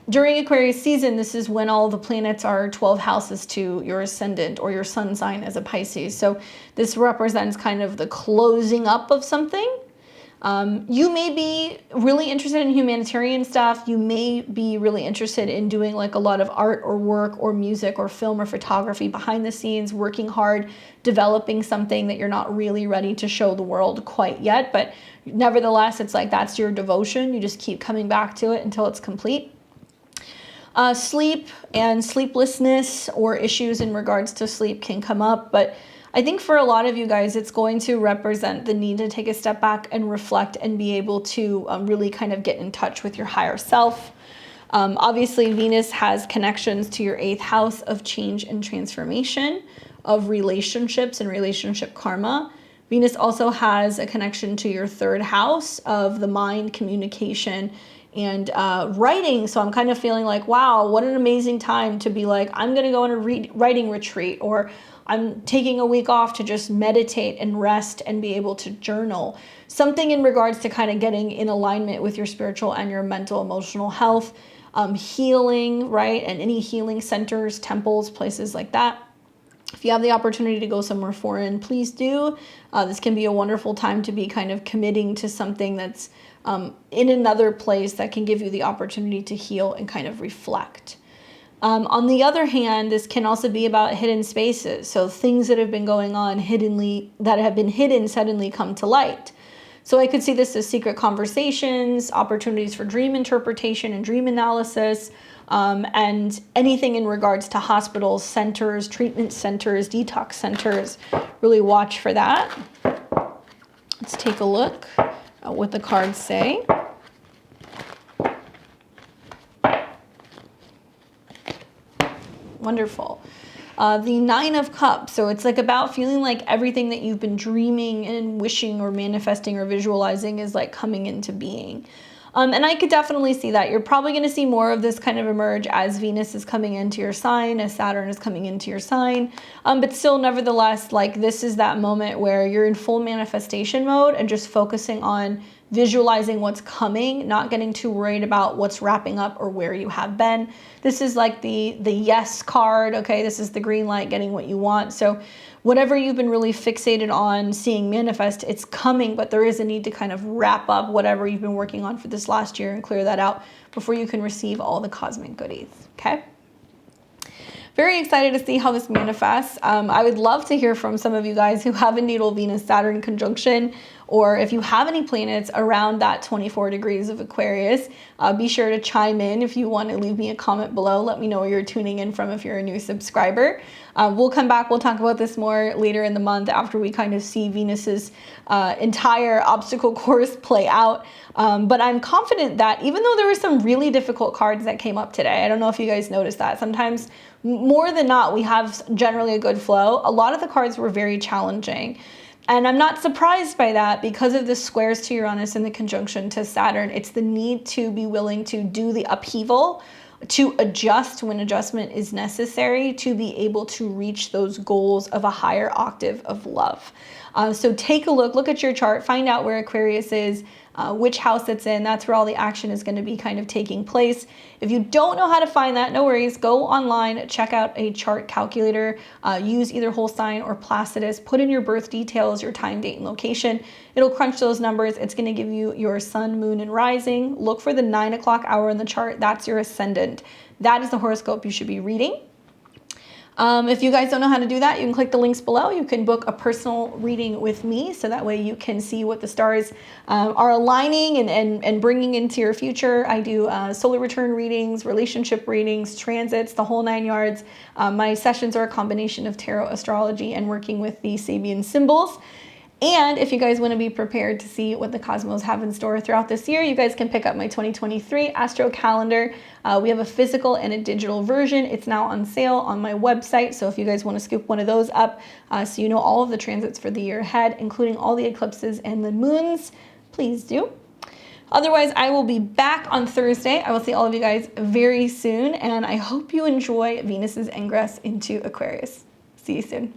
During Aquarius season, this is when all the planets are 12 houses to your ascendant or your sun sign as a Pisces. So this represents kind of the closing up of something. You may be really interested in humanitarian stuff. You may be really interested in doing like a lot of art or work or music or film or photography behind the scenes, working hard, developing something that you're not really ready to show the world quite yet. But nevertheless, it's like that's your devotion. You just keep coming back to it until it's complete. Sleep and sleeplessness or issues in regards to sleep can come up, but I think for a lot of you guys, it's going to represent the need to take a step back and reflect and be able to really kind of get in touch with your higher self. Obviously, Venus has connections to your 8th house of change and transformation, of relationships and relationship karma. Venus also has a connection to your 3rd house of the mind, communication, and writing. So I'm kind of feeling like, wow, what an amazing time to be like, I'm going to go on a writing retreat, or I'm taking a week off to just meditate and rest and be able to journal. Something in regards to kind of getting in alignment with your spiritual and your mental, emotional health, healing, right? And any healing centers, temples, places like that. If you have the opportunity to go somewhere foreign, please do. This can be a wonderful time to be kind of committing to something that's in another place that can give you the opportunity to heal and kind of reflect. On the other hand, this can also be about hidden spaces. So things that have been going on hiddenly, that have been hidden, suddenly come to light. So I could see this as secret conversations, opportunities for dream interpretation and dream analysis, and anything in regards to hospitals, centers, treatment centers, detox centers. Really watch for that. Let's take a look at what the cards say. Wonderful. The 9 of Cups. So it's like about feeling like everything that you've been dreaming and wishing or manifesting or visualizing is like coming into being. And I could definitely see that. You're probably going to see more of this kind of emerge as Venus is coming into your sign, as Saturn is coming into your sign. But still, nevertheless, like this is that moment where you're in full manifestation mode and just focusing on visualizing what's coming, not getting too worried about what's wrapping up or where you have been. This is like the yes card, okay? This is the green light, getting what you want. So whatever you've been really fixated on seeing manifest, it's coming, but there is a need to kind of wrap up whatever you've been working on for this last year and clear that out before you can receive all the cosmic goodies, okay? Very excited to see how this manifests. I would love to hear from some of you guys who have a natal Venus-Saturn conjunction, or if you have any planets around that 24 degrees of Aquarius. Be sure to chime in if you want to leave me a comment below. Let me know where you're tuning in from if you're a new subscriber. We'll come back. We'll talk about this more later in the month after we kind of see Venus's entire obstacle course play out. But I'm confident that even though there were some really difficult cards that came up today, I don't know if you guys noticed that. Sometimes, more than not, we have generally a good flow. A lot of the cards were very challenging. And I'm not surprised by that because of the squares to Uranus and the conjunction to Saturn. It's the need to be willing to do the upheaval, to adjust when adjustment is necessary, to be able to reach those goals of a higher octave of love. So take a look at your chart, find out where Aquarius is, which house it's in. That's where all the action is going to be kind of taking place. If you don't know how to find that, no worries. Go online, check out a chart calculator, use either whole sign or Placidus, put in your birth details, your time, date, and location. It'll crunch those numbers. It's going to give you your sun, moon, and rising. Look for the 9 o'clock hour in the chart. That's your ascendant. That is the horoscope you should be reading. If you guys don't know how to do that, you can click the links below. You can book a personal reading with me, so that way you can see what the stars are aligning and bringing into your future. I do solar return readings, relationship readings, transits, the whole 9 yards. My sessions are a combination of tarot, astrology, and working with the Sabian Symbols. And if you guys want to be prepared to see what the cosmos have in store throughout this year, you guys can pick up my 2023 Astro Calendar. We have a physical and a digital version. It's now on sale on my website. So if you guys want to scoop one of those up, so you know all of the transits for the year ahead, including all the eclipses and the moons, please do. Otherwise, I will be back on Thursday. I will see all of you guys very soon. And I hope you enjoy Venus's ingress into Aquarius. See you soon.